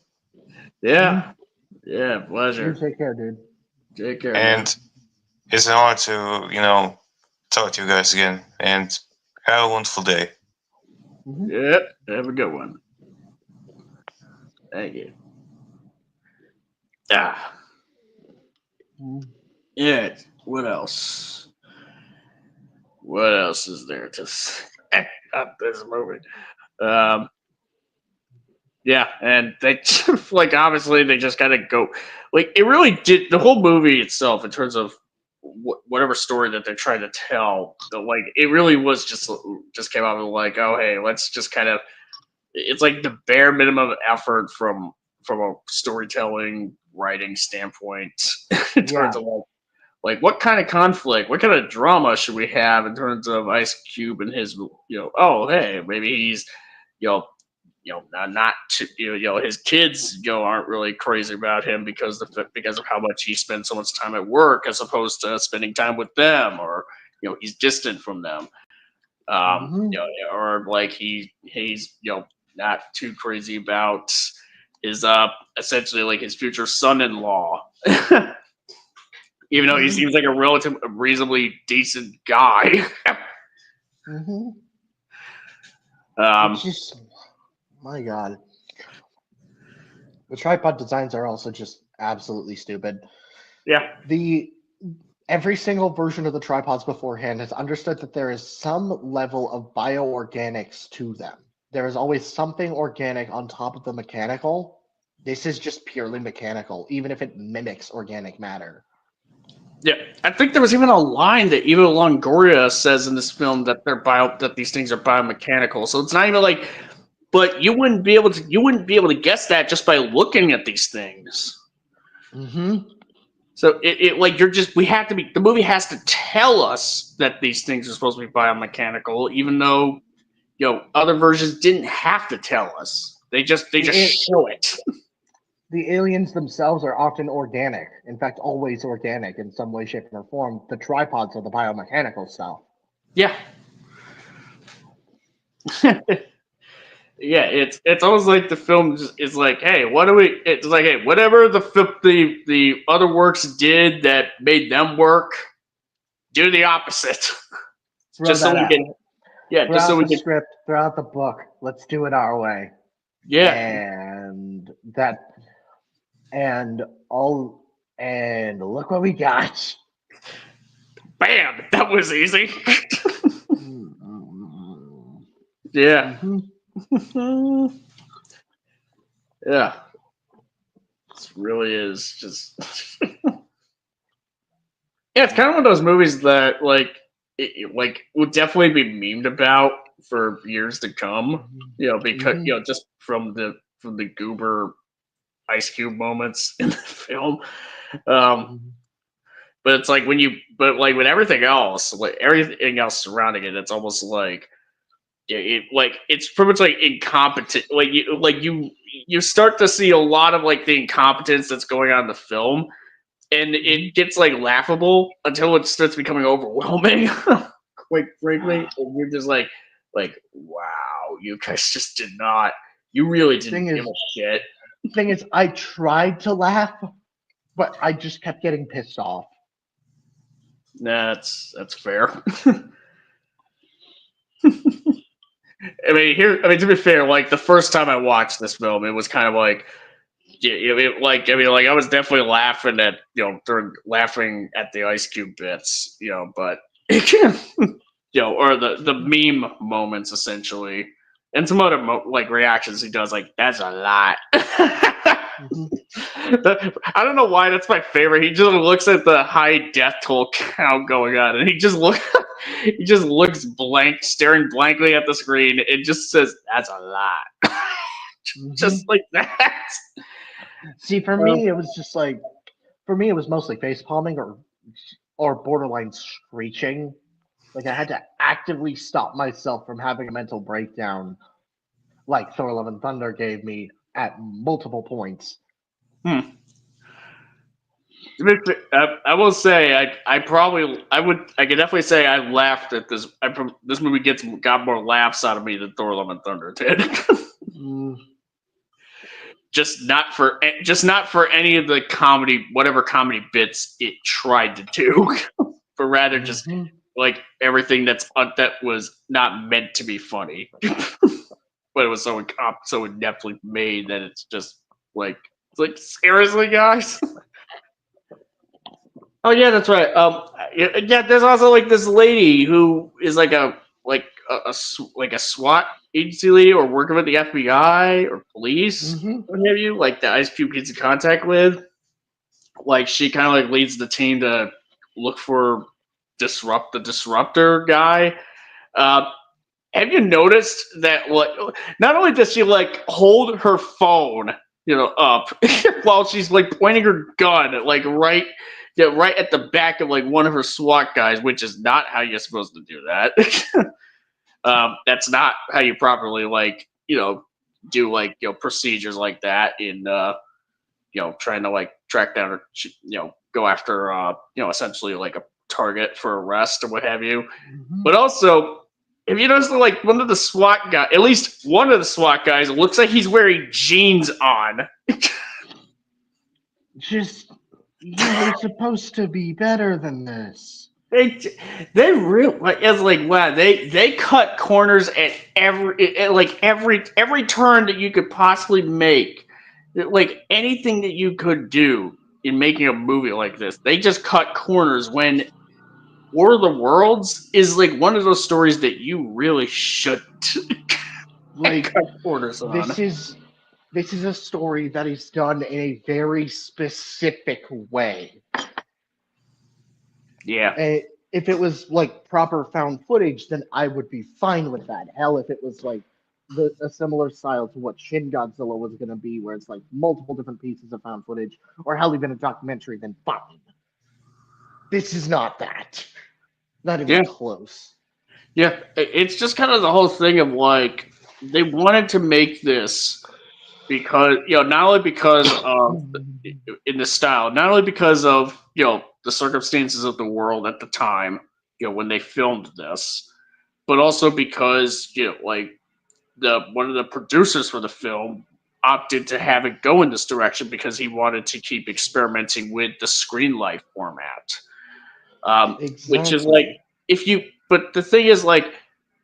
Yeah. Yeah. Pleasure. You take care, dude. Take care. And Man. it's an honor to talk to you guys again. And have a wonderful day. Yep. Have a good one. Thank you. Yeah. What else? What else is there to say about this movie? Yeah, and they like obviously they just gotta go. Like it really did the whole movie itself in terms of whatever story that they're trying to tell. Like it really was just came out of like, oh hey, let's just kind of. It's like the bare minimum effort from a storytelling writing standpoint in terms of like what kind of conflict, what kind of drama should we have in terms of Ice Cube and his oh hey maybe he's not to, his kids aren't really crazy about him because of how much he spends so much time at work as opposed to spending time with them, or he's distant from them. Or like he's not too crazy about his essentially like his future son-in-law, even though he seems like a reasonably decent guy. It's just, my God, the tripod designs are also just absolutely stupid. Yeah. Every single version of the tripods beforehand has understood that there is some level of bioorganics to them. There is always something organic on top of the mechanical. This is just purely mechanical, even if it mimics organic matter. Yeah, I think there was even a line that Eva Longoria says in this film that that these things are biomechanical. So it's not even like, but you wouldn't be able to guess that just by looking at these things. So the movie has to tell us that these things are supposed to be biomechanical, even though other versions didn't have to tell us. They just show it. The aliens themselves are often organic. In fact, always organic in some way, shape, or form. The tripods are the biomechanical stuff. Yeah. Yeah, it's almost like the film is like, hey, it's like, hey, whatever the other works did that made them work, do the opposite. Just so we can, just so we can script, throw out the book. Let's do it our way. Yeah. And look what we got. Bam! That was easy. Yeah. Yeah. This really is just. Yeah, it's kind of one of those movies that will definitely be memed about for years to come. Because just from the goober Ice Cube moments in the film. But it's like with everything else, like everything else surrounding it, it's almost like it's pretty much like incompetent. You start to see a lot of like the incompetence that's going on in the film, and it gets like laughable until it starts becoming overwhelming. Quite frankly, and you're just like wow, you guys just did not. You really didn't give a shit. The thing is, I tried to laugh, but I just kept getting pissed off. That's fair. I mean, to be fair, like the first time I watched this film, it was kind of like, I was definitely laughing at laughing at the Ice Cube bits, but or the meme moments essentially, and some other reactions he does, like that's a lot. I don't know why that's my favorite. He just looks at the high death toll count going on, and he just looks blank, staring blankly at the screen. It just says, "That's a lot," just like that. See, for me, it was just like, it was mostly face palming or borderline screeching. Like I had to actively stop myself from having a mental breakdown, like Thor: Love and Thunder gave me at multiple points. I will say I could definitely say I laughed at this. This movie got more laughs out of me than Thor: Love and Thunder did. Just not for any of the whatever comedy bits it tried to do, but rather just like everything that was not meant to be funny, but it was so ineptly made that it's just like seriously, guys. Oh yeah, that's right. Yeah, there's also like this lady who is like a SWAT agency lady or working with the FBI or police, what have you, like the Ice Cube gets in contact with. Like she kind of like leads the team to look for the disruptor guy. Have you noticed that not only does she like hold her phone, up while she's like pointing her gun right at the back of like one of her SWAT guys, which is not how you're supposed to do that. That's not how you properly do like procedures like that in trying to like track down or go after essentially like a target for arrest or what have you. But also, if you notice, like one of the SWAT guys, at least one of the SWAT guys, looks like he's wearing jeans on. Just you're supposed to be better than this. They really like it's like wow they cut corners at every turn that you could possibly make, like anything that you could do in making a movie like this. They just cut corners when War of the Worlds is like one of those stories that you really shouldn't Like cut corners on. this is a story that is done in a very specific way. Yeah. If it was like proper found footage, then I would be fine with that. Hell, if it was like a similar style to what Shin Godzilla was going to be, where it's like multiple different pieces of found footage, or hell, even a documentary, then fine. This is not that. Not even close. Yeah, it's just kind of the whole thing of like they wanted to make this because not only because of in the style, not only because of the circumstances of the world at the time, when they filmed this, but also because like the one of the producers for the film opted to have it go in this direction because he wanted to keep experimenting with the screen life format, which is like if you. But the thing is, like,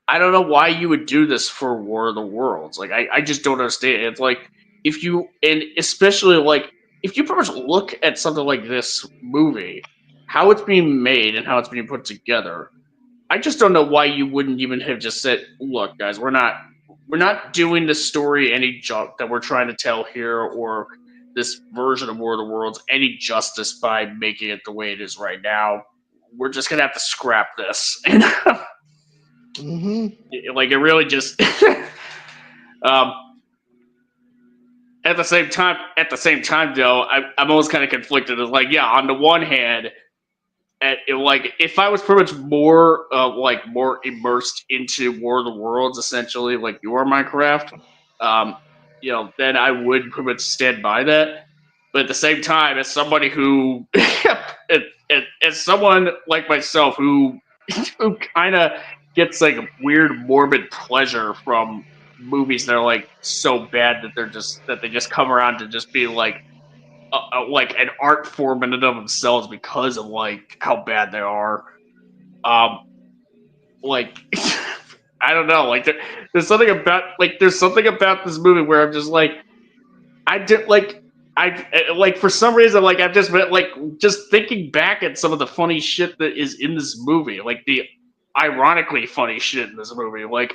I don't know why you would do this for War of the Worlds. Like, I just don't understand. It's like if you, and especially like if you pretty much look at something like this movie, how it's being made and how it's being put together, I just don't know why you wouldn't even have just said, "Look, guys, we're not doing the story any that we're trying to tell here, or this version of War of the Worlds any justice by making it the way it is right now. We're just gonna have to scrap this." And like it really just um, at the same time though, I'm almost kind of conflicted. It's like, yeah, on the one hand, like if I was pretty much more more immersed into War of the Worlds, essentially like you are Minecraft, then I would pretty much stand by that. But at the same time, as somebody who as someone like myself who kind of gets like a weird morbid pleasure from movies that are like so bad that they just come around to just be like like an art form in and of themselves because of like how bad they are. Like I don't know, like there's something about this movie where I'm just like I did like I like for some reason like I've just been like just thinking back at some of the funny shit that is in this movie, like the ironically funny shit in this movie, it makes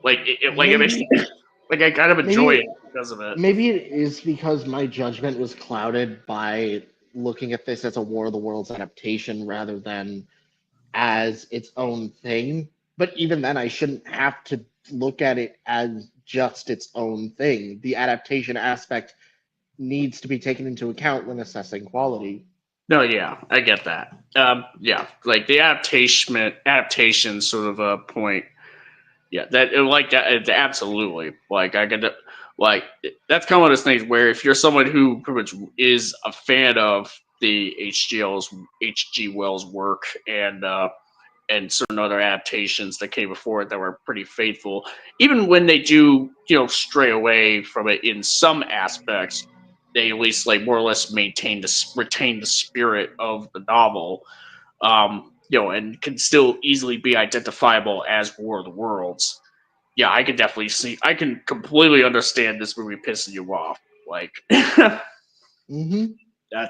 like I kind of enjoy it because of it. Maybe it is because my judgment was clouded by looking at this as a War of the Worlds adaptation rather than as its own thing. But even then, I shouldn't have to look at it as just its own thing. The adaptation aspect needs to be taken into account when assessing quality. No, yeah, I get that. Yeah, like the adaptation sort of a point. Yeah, that like that absolutely. Like I get like that's kind of one of those things where if you're someone who pretty much is a fan of the H.G. Wells work and certain other adaptations that came before it that were pretty faithful, even when they do stray away from it in some aspects, they at least like more or less retain the spirit of the novel, and can still easily be identifiable as War of the Worlds. Yeah, I can completely understand this movie pissing you off. Like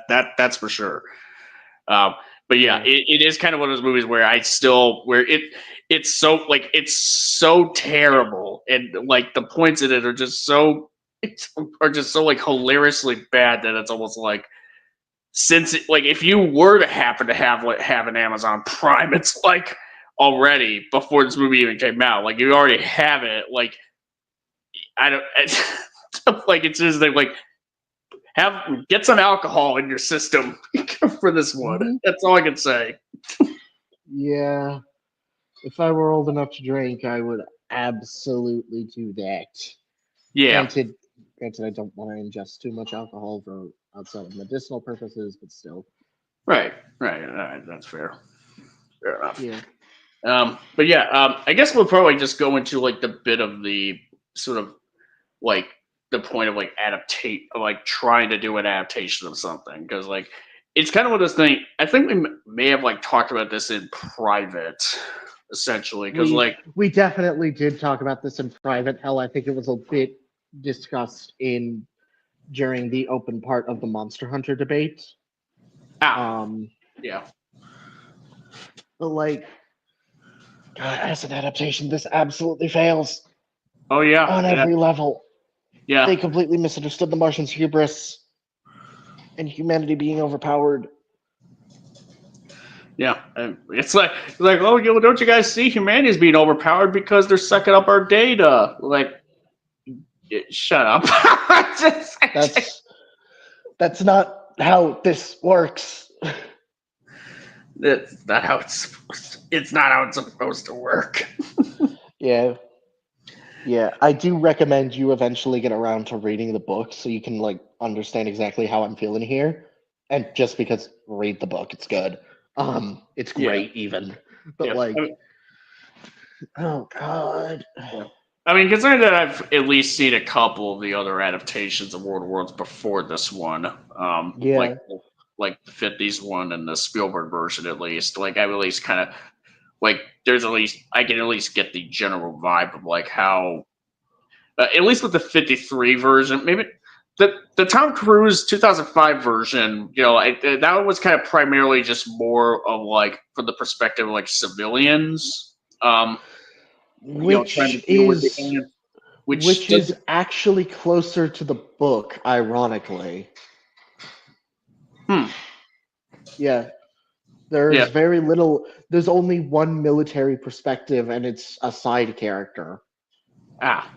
that's for sure. But yeah, it is kind of one of those movies where it's so terrible, and like the points in it are just so like hilariously bad that it's almost like like if you were to happen to have an Amazon Prime, it's like already before this movie even came out, like you already have it. Like I don't like it's just like get some alcohol in your system for this one. That's all I can say. Yeah. If I were old enough to drink, I would absolutely do that. Yeah, Granted, I don't want to ingest too much alcohol for outside of medicinal purposes, but still. right, right. That's fair. Fair enough. Yeah. But yeah, I guess we'll probably just go into like the bit of the sort of like the point of like adaptate, like trying to do an adaptation of something, because like it's kind of one of those things. I think we may have like talked about this in private, essentially, because We like we definitely did talk about this in private. Hell, I think it was a bit discussed in during the open part of the Monster Hunter debate. ah Um, yeah but like, God, as an adaptation, this absolutely fails oh yeah on every level. yeah They completely misunderstood the Martians' hubris and humanity being overpowered. yeah. And it's like oh don't you guys see humanity is being overpowered because they're sucking up our data? Like shut up. That's not how this works. It's not how it's not how it's supposed to work. Yeah. Yeah, I do recommend you eventually get around to reading the book so you can like understand exactly how I'm feeling here. And just because read the book, it's good. It's Yeah. great even. But Yeah. like, I mean, oh God. yeah. I mean, considering that I've at least seen a couple of the other adaptations of World of Worlds before this one, Yeah. like the '50s one and the Spielberg version, at least, like I at least kind of like there's at least I can at least get the general vibe of like how at least with the '53 version, maybe the Tom Cruise 2005 version, that was kind of primarily just more of like from the perspective of like civilians, trying to Which deal with the is aliens, which which does is actually closer to the book, ironically. hmm Yeah. yeah There's only one military perspective and it's a side character. ah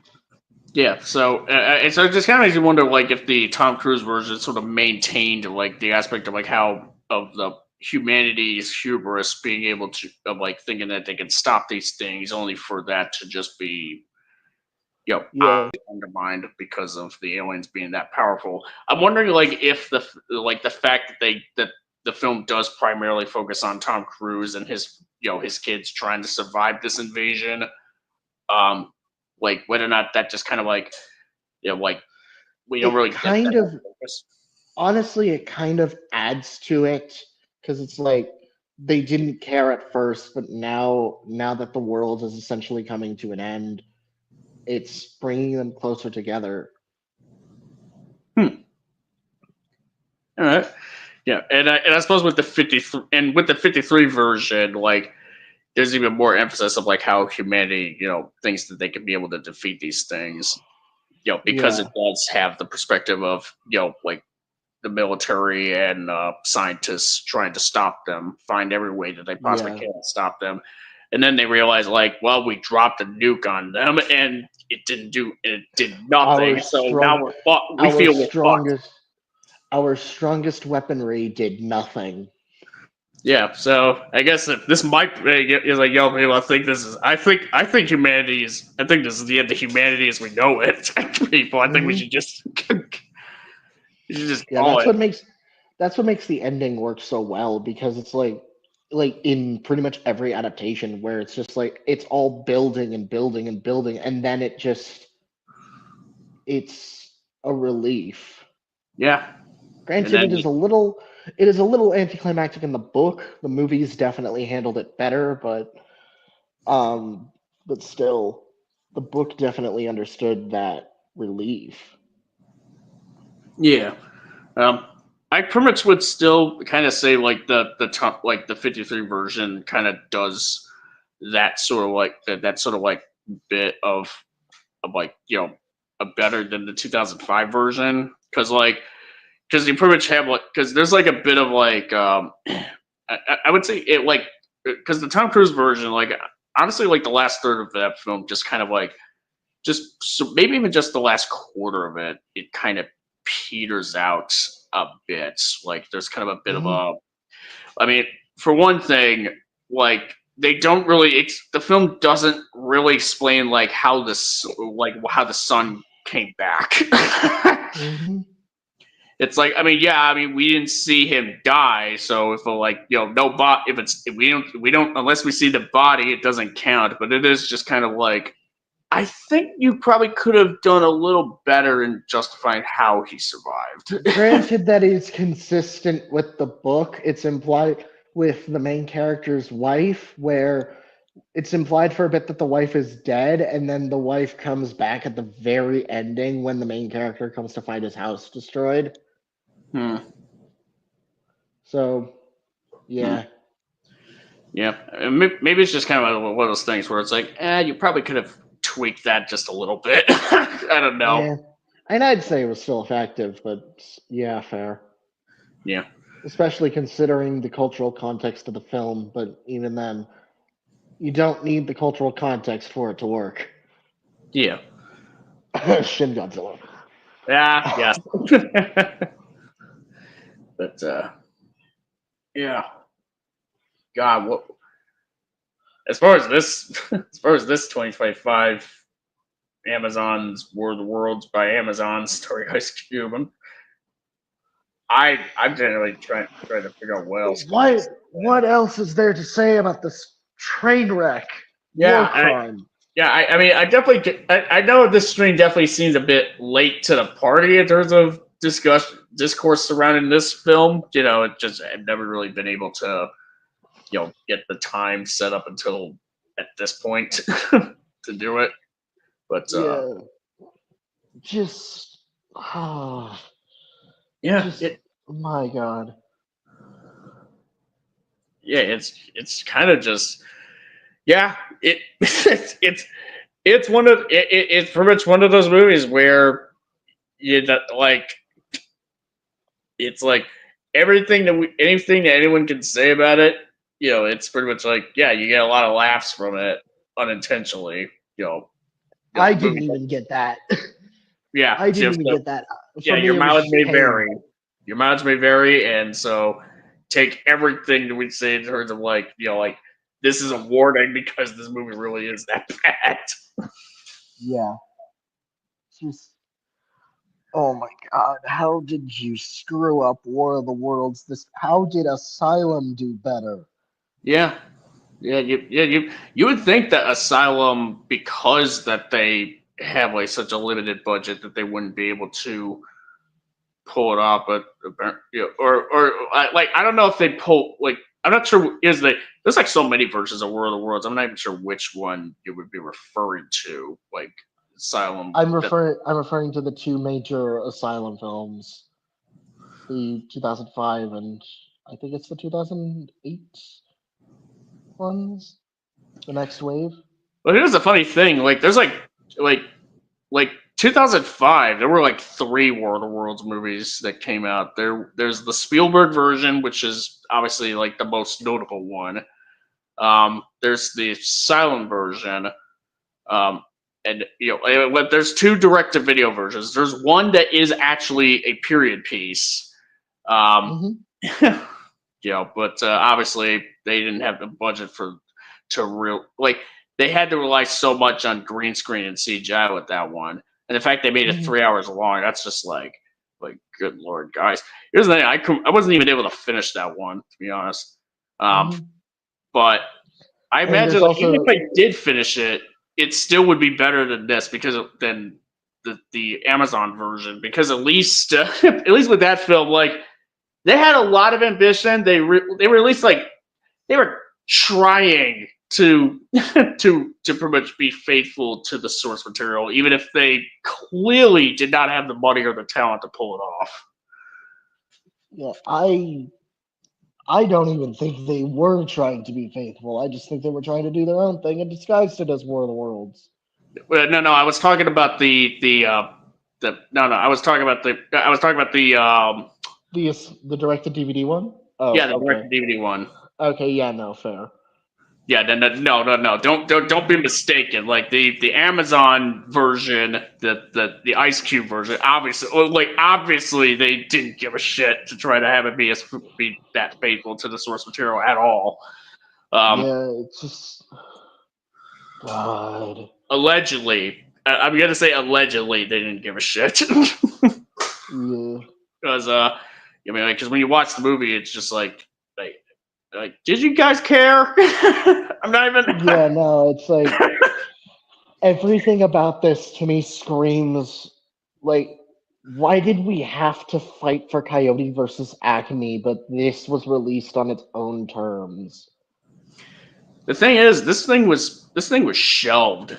yeah so it just kind of makes you wonder like if the Tom Cruise version sort of maintained like the aspect of like how of the humanity's hubris being able to of like thinking that they can stop these things only for that to just be Yeah. undermined because of the aliens being that powerful. I'm wondering, like, if the fact that the film does primarily focus on Tom Cruise and his his kids trying to survive this invasion, like whether or not that just kind of like like we don't It really get kind that of focus. honestly, it kind of adds to it because it's like they didn't care at first, but now that the world is essentially coming to an end, it's bringing them closer together. All right, yeah, and I suppose with the 53 and with the '53 version, like there's even more emphasis of like how humanity thinks that they can be able to defeat these things because Yeah, it does have the perspective of like the military and scientists trying to stop them, find every way that they possibly yeah. can to stop them, and then they realize like, well, we dropped a nuke on them and it did Our nothing, so now strong, we're fucked. We our feel we're fucked. strongest, our strongest weaponry did nothing. Yeah, so I guess if this might is like, yo, people, I think humanity is, I think this is the end of humanity as we know it. People, I think we Hmm. should just, we should just Yeah, call it. that's what makes the ending work so well because it's like in pretty much every adaptation where it's just like it's all building and building and building and then it's a relief. Yeah, and Granted, then it is a little anticlimactic in the book. The movies definitely handled it better, but still, the book definitely understood that relief. yeah, I pretty much would still kind of say like the top like the '53 version kind of does that sort of like that sort of like bit of like a better than the 2005 version because you pretty much have like because there's like a bit of like I would say it like because the Tom Cruise version like honestly like the last third of that film just kind of like just so maybe even just the last quarter of it it kind of peters out a bit like there's kind of a bit of Hmm. a I mean for one thing like they don't really. The film doesn't really explain like how the sun came back. Mhm. It's like, I mean, we didn't see him die, so if we don't unless we see the body, it doesn't count. But it is just kind of like, I think you probably could have done a little better in justifying how he survived. Granted that is consistent with the book, it's implied with the main character's wife, where it's implied for a bit that the wife is dead, and then the wife comes back at the very ending when the main character comes to find his house destroyed. Hmm. So, yeah. Yeah, maybe it's just kind of one of those things where it's like, you probably could have tweaked that just a little bit. I don't know. Yeah. And I'd say it was still effective, but yeah, fair. Yeah. Especially considering the cultural context of the film, but even then, you don't need the cultural context for it to work. Yeah. Shin Godzilla. Yeah. Yes. But yeah. God, what? As far as this 2025 Amazon's War of the Worlds by Amazon story Ice Cube, I'm generally trying to figure out what else. What else is there to say about this train wreck? Yeah, War crime. I mean, I definitely, I know this stream definitely seems a bit late to the party in terms of discourse surrounding this film. I've never really been able to, get the time set up until at this point to do it. But Yeah. Just yeah, just my God. yeah, it's kind of just, yeah, it's one of it's pretty much one of those movies where like, it's like anything that anyone can say about it, it's pretty much like, yeah, you get a lot of laughs from it unintentionally, I didn't even get that. yeah, I didn't even get that. yeah, For me, your it was mileage just may pain. vary. Your mileage may vary, and so take everything that we say in terms of like, like, this is a warning because this movie really is that bad. Yeah. Just oh my God, how did you screw up War of the Worlds? How did Asylum do better? Yeah, you would think that Asylum, because that they have like such a limited budget, that they wouldn't be able to pull it off, but like, I don't know if they pull, like, I'm not sure, there's like so many versions of War of the Worlds. I'm not even sure which one you would be referring to, like Asylum. I'm referring to the two major Asylum films, the 2005 and I think it's the 2008 ones, the next wave. But here's the funny thing: like, there's like 2005, there were like 3 War of the Worlds movies that came out. There's the Spielberg version, which is obviously like the most notable one. There's the Asylum version, and there's 2 direct-to-video versions. There's one that is actually a period piece. Mm-hmm. But obviously they didn't have the budget they had to rely so much on green screen and CGI with that one. And the fact they made it 3 hours long, that's just like good Lord, guys. Here's the thing, I wasn't even able to finish that one, to be honest. But I imagine even if I did finish it, it still would be better than this than the Amazon version, because at least with that film, like, they had a lot of ambition. They were at least like, they were trying to to pretty much be faithful to the source material, even if they clearly did not have the money or the talent to pull it off. Yeah, I don't even think they were trying to be faithful. I just think they were trying to do their own thing and disguised it as War of the Worlds. No, I was talking about the direct to DVD one. Oh, yeah, the okay. direct DVD one. Okay, yeah, no, fair. Yeah, no. Don't be mistaken. Like the Amazon version, the Ice Cube version, obviously they didn't give a shit to try to have it be that faithful to the source material at all. Yeah, it's just God. Allegedly, I'm gonna say allegedly they didn't give a shit. Yeah. Because I mean, because when you watch the movie, it's just like, did you guys care? I'm not even. Yeah, no, it's like everything about this to me screams like, why did we have to fight for Coyote versus Acme, but this was released on its own terms? The thing is, this thing was shelved.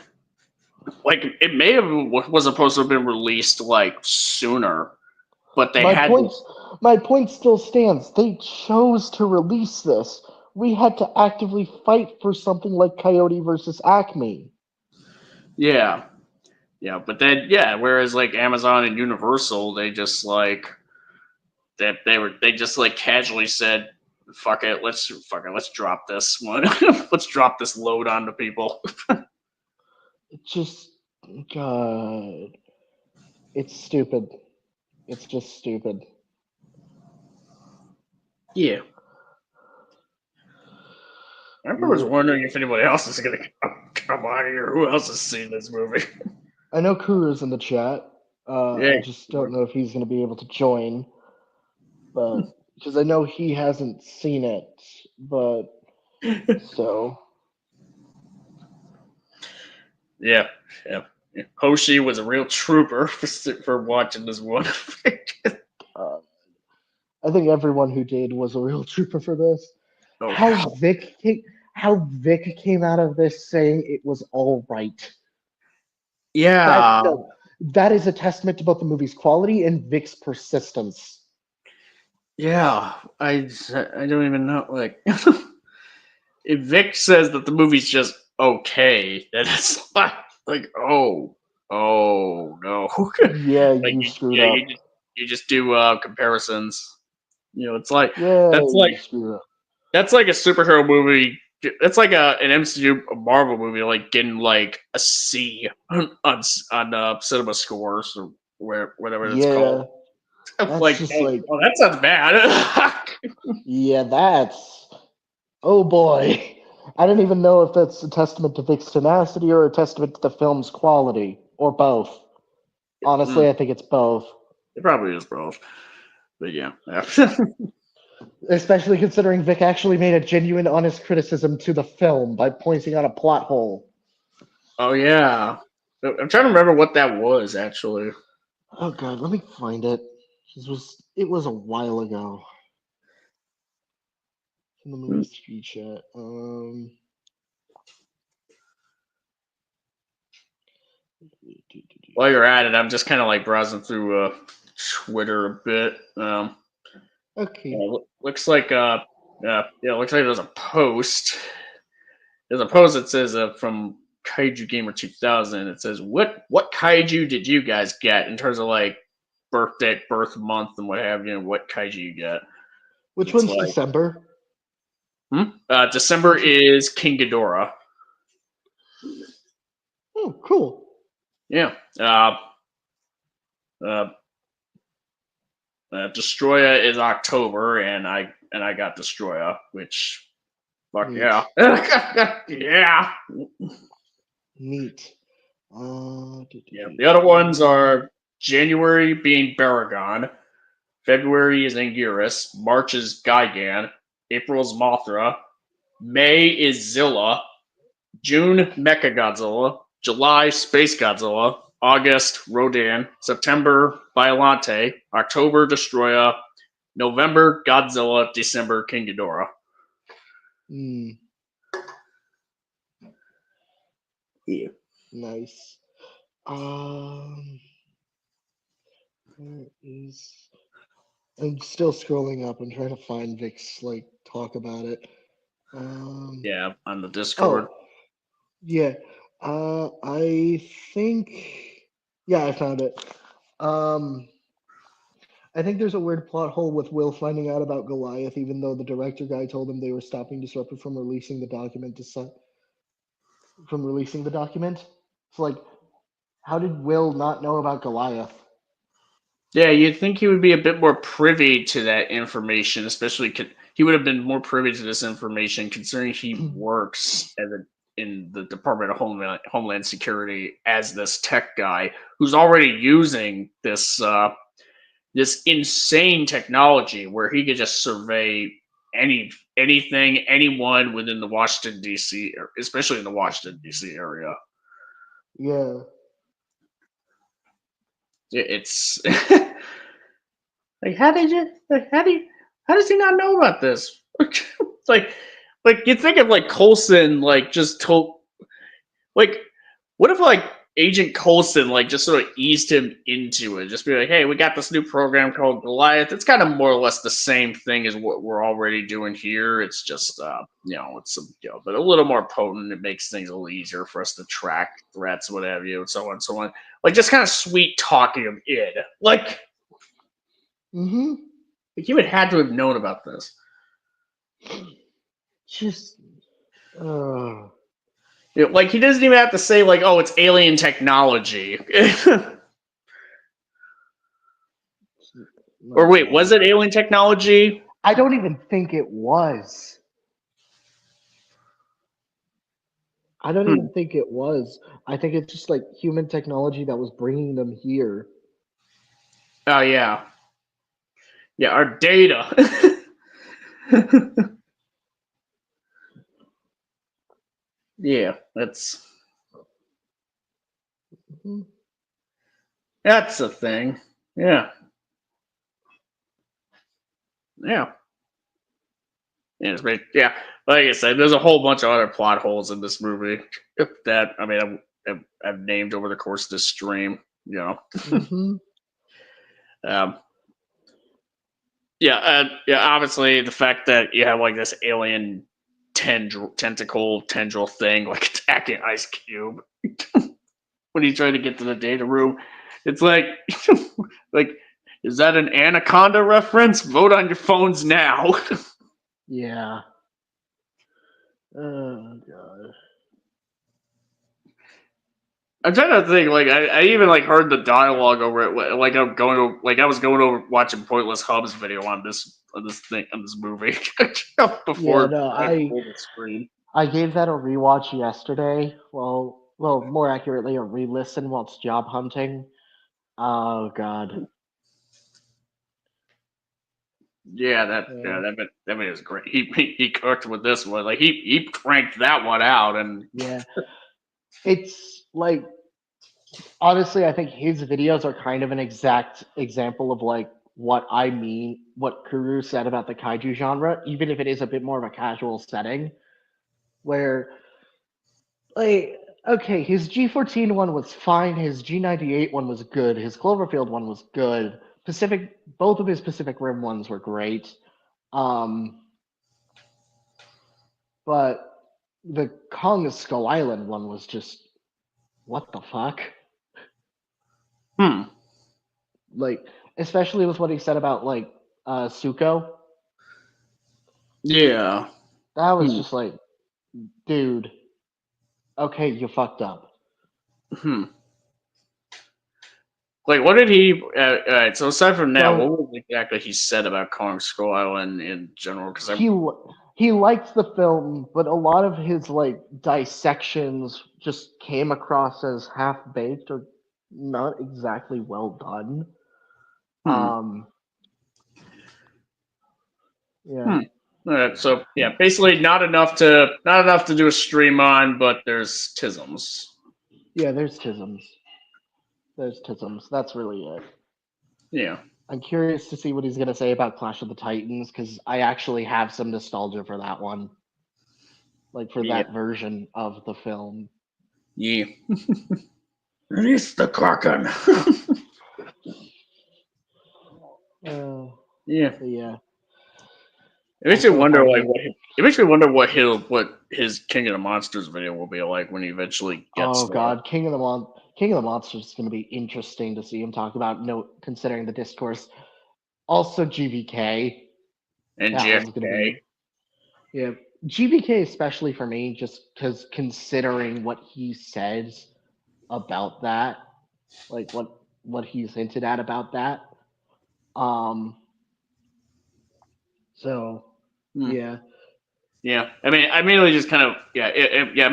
Like it may have was supposed to have been released like sooner, but they My had point, to. my point still stands. They chose to release this. We had to actively fight for something like Coyote versus Acme. Yeah, yeah, but then yeah, whereas like Amazon and Universal, they just like they just like casually said, let's drop this one, let's drop this load onto people. It just, God, it's stupid. It's just stupid. Yeah, I was Yeah. wondering if anybody else is gonna come on here. Who else has seen this movie? I know Kuru's in the chat. Yeah, I just don't know if he's going to be able to join, but because I know he hasn't seen it, but so yeah, yeah. Hoshi was a real trooper for watching this one. uh, I think everyone who did was a real trooper for this. Oh How god. Vic came out of this saying it was all right. That Yeah, no, that is a testament to both the movie's quality and Vic's persistence. yeah. I don't even know. Like, if Vic says that the movie's just okay, then it's like oh no. Yeah, Like you screwed yeah, up. you just do comparisons. You know, it's like Yeah, that's like you screwed up. that's like a superhero movie. It's like an MCU Marvel movie, like getting like a C on cinema scores or whatever it's Yeah, called. that's Like, just like, oh, that sounds bad. yeah, that's, oh boy. I don't even know if that's a testament to Vic's tenacity or a testament to the film's quality, or both. Mm, Honestly, I think it's both. it probably is both, but yeah. Especially considering Vic actually made a genuine, honest criticism to the film by pointing out a plot hole. Oh yeah, I'm trying to remember what that was actually. Oh god, let me find it. It was a while ago in the Hmm. movie street chat. While you're at it, I'm just kind of like browsing through Twitter a bit. Okay. Looks like yeah, looks like there's a post. There's a post that says from Kaiju Gamer 2000. It says what kaiju did you guys get in terms of like birth date, birth month, and what have you, and what kaiju you get. Which It's one's like December? December Which one? is King Ghidorah. Oh, cool. Yeah. Uh, Destroya is October, and I got Destroya, which fuck Neat. yeah, yeah. Neat. Yeah. The other ones are January being Baragon, February is Anguirus, March is Gigan, April is Mothra, May is Zilla, June Mechagodzilla, July Space Godzilla, August Rodan, September Biollante, October Destroya, November Godzilla, December King Ghidorah. Mm, Yeah. nice. Where is? I'm still scrolling up. I'm trying to find Vic's like talk about it. Um. Yeah, on the Discord. Oh, yeah. I think. Yeah, I found it. Um. I think there's a weird plot hole with Will finding out about Goliath, even though the director guy told him they were stopping Disruptor from releasing the document from releasing the document. It's like, how did Will not know about Goliath? Yeah, you'd think he would be a bit more privy to that information, especially he would have been more privy to this information considering he works in the Department of Homeland Security as this tech guy who's already using this insane technology where he could just survey anything, anyone within the Washington D.C., especially in the Washington D.C. area. Yeah. It's like how does he not know about this? It's like you think of like Coulson like just told like what if like Agent Coulson like just sort of eased him into it, just be like, hey, we got this new program called Goliath. It's kind of more or less the same thing as what we're already doing here. It's just it's but a little more potent. It makes things a little easier for us to track threats, what have you, and so on and so on. Like just kind of sweet talking him in. Like Mm-hmm. he would had to have known about this. Just. Like he doesn't even have to say like, "Oh, it's alien technology." Or wait, was it alien technology? I don't even think it was. I don't even think it was. I think it's just like human technology that was bringing them here. Oh yeah, yeah, our data. Yeah, Mhm. that's a thing. Yeah, yeah. Yeah, like I said, there's a whole bunch of other plot holes in this movie that I mean I've named over the course of this stream. Mhm. Um, yeah. Obviously, the fact that you have like this alien tentacle tendril thing, like it's acting Ice Cube when he's trying to get to the data room. It's like, like, is that an Anaconda reference? Vote on your phones now. Yeah. Oh god. I'm trying to think. Like, I even like heard the dialogue over it. Like, I was going over watching Pointless Hub's video on this movie Yeah, before no, the screen. I gave that a rewatch yesterday. Well, more accurately, a re-listen whilst job hunting. Oh god. Yeah, that video is great. He cooked with this one. Like he cranked that one out, and Yeah. It's like honestly, I think his videos are kind of an exact example of like what I mean, what Kuru said about the kaiju genre, even if it is a bit more of a casual setting, where like okay, his G14 one was fine, his G98 one was good, his Cloverfield one was good. Both of his Pacific Rim ones were great. Um, but the Kong Skull Island one was just what the fuck? hmm, Like, especially with what he said about like Suko. yeah, That was hmm, just like, dude, okay, you fucked up. hmm. Like, what did he? All right. So aside from that, what So was exactly he said about Kong Skull Island in general? Because I, he liked the film, but a lot of his like dissections just came across as half baked or not exactly well done. hmm, Um, yeah, hmm. All right. So yeah, basically not enough to do a stream on, but there's tisms. yeah. There's tisms. There's tisms. That's really it. Yeah. I'm curious to see what he's gonna say about Clash of the Titans because I actually have some nostalgia for that one, like for Yeah. that version of the film. Yeah. Release the Kraken. Uh, Yeah. but yeah. It makes you Also, wonder, like, apparently, what his King of the Monsters video will be like when he eventually gets oh there. god, King of the Monsters is going to be interesting to see him talk about. Note considering the discourse. Also, GVK. And That one's going to JFK. be yeah. GVK especially for me, just because considering what he says about that, like what he's hinted at about that. Um. So Hmm. yeah. Yeah, I mean, I mainly just kind of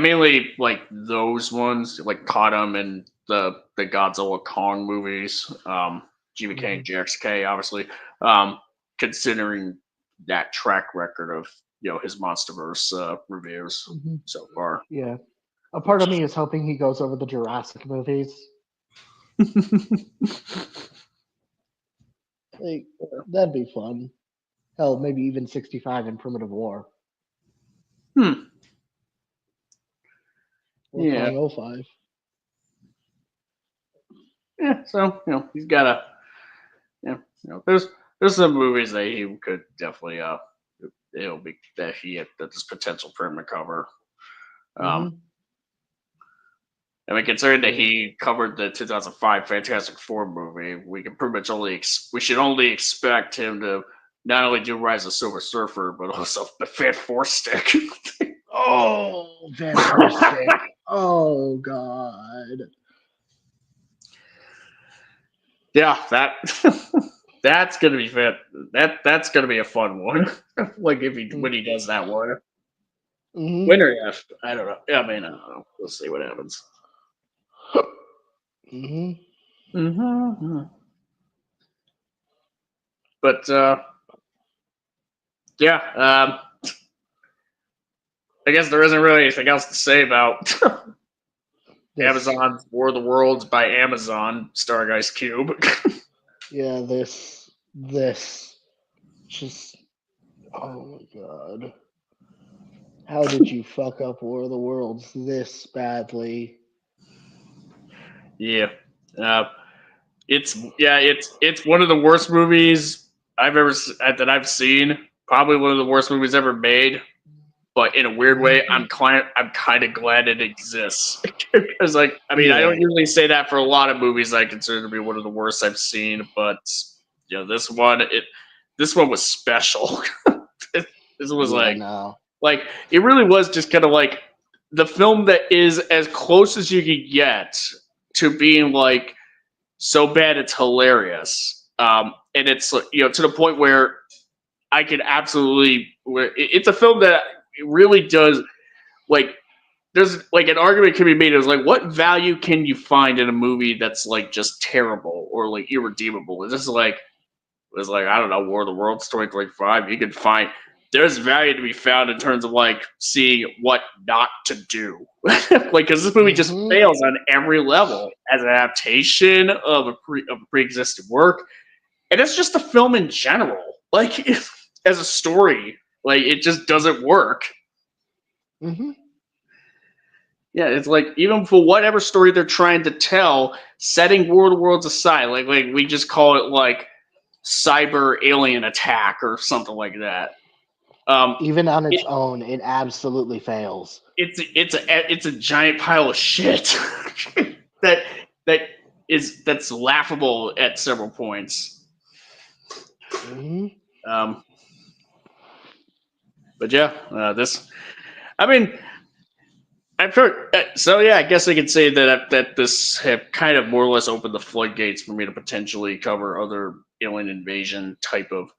mainly like those ones, like caught them in the Godzilla Kong movies, GBK and JXK, obviously. Um, Considering that track record of his MonsterVerse reviews hmm so far. Yeah. A part of me is hoping he goes over the Jurassic movies. Like, that'd be fun. Hell, maybe even 65 in Primitive War. Hmm. Or Yeah. Kong '05. Yeah. So he's got a there's some movies that he could definitely it'll be that there's potential for him to cover. Um, Mm-hmm. I mean, considering that Yeah. he covered the 2005 Fantastic Four movie, we can pretty much we should only expect him to not only do Rise of Silver Surfer, but also the Fan Four Stick. Oh, Van Stick. Oh, God. Yeah, that that's gonna be fun. That's gonna be a fun one. Like if when he does that one, Mm-hmm. winner, yeah, I don't know. Yeah, I mean, I don't know. We'll see what happens. Mm-hmm. Mm-hmm. But yeah, I guess there isn't really anything else to say about Amazon's War of the Worlds by Amazon, starring Ice Cube. Yeah, this. Just, oh my God. How did you fuck up War of the Worlds this badly? Yeah, uh, it's one of the worst movies that I've seen. Probably one of the worst movies ever made. But in a weird way, I'm kind of glad it exists because, like, I mean, I Yeah. don't usually say that for a lot of movies I consider to be one of the worst I've seen, but this one was special. This was Yeah, no. like it really was just kind of like the film that is as close as you can get to being like so bad it's hilarious. And it's to the point where I could absolutely. It's a film that really does like. There's like an argument can be made. It was like, what value can you find in a movie that's like just terrible or like irredeemable? It's just like I don't know, War of the Worlds 2025. You can find there's value to be found in terms of like seeing what not to do, like because this movie just Mm-hmm. fails on every level as an adaptation of a pre-existing work, and it's just the film in general. Like as a story, like it just doesn't work. Mm-hmm. Yeah, it's like even for whatever story they're trying to tell, setting War of the Worlds aside, like we just call it like cyber alien attack or something like that. Even on its It, own, it absolutely fails. it's a giant pile of shit that that's laughable at several points. Mm-hmm. Um, but yeah, this. I mean, I've heard. So yeah, I guess I could say that this have kind of more or less opened the floodgates for me to potentially cover other alien invasion type of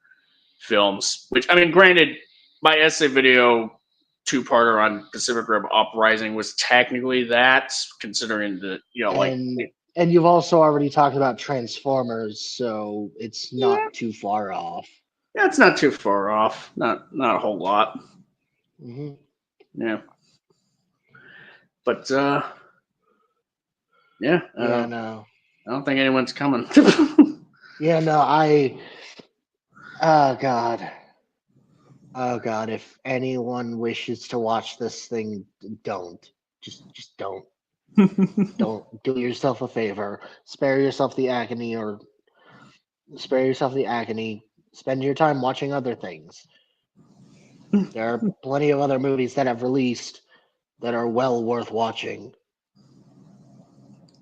films. Which I mean, granted, my essay video two-parter on Pacific Rim Uprising was technically that, considering the And you've also already talked about Transformers, so it's yeah, not too far off. it's not too far off. Not a whole lot. Mm-hmm. Yeah, but yeah, Yeah, no. I don't think anyone's coming. Yeah, no, oh God. Oh God, if anyone wishes to watch this thing, don't. Just don't. Don't do yourself a favor. Spare yourself the agony. Spend your time watching other things. There are plenty of other movies that have released that are well worth watching.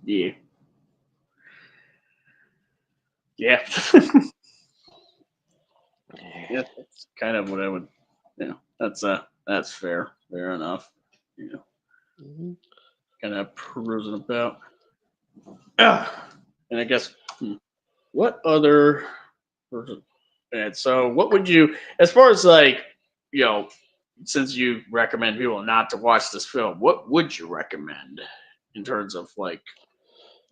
Yeah. Yeah. Yeah, that's kind of what I would. Yeah, that's fair. Fair enough. Yeah, Mhm. kind of perusing about. Ah, and I guess what other And so, what would you, as far as like, you know, since you recommend people not to watch this film, what would you recommend in terms of like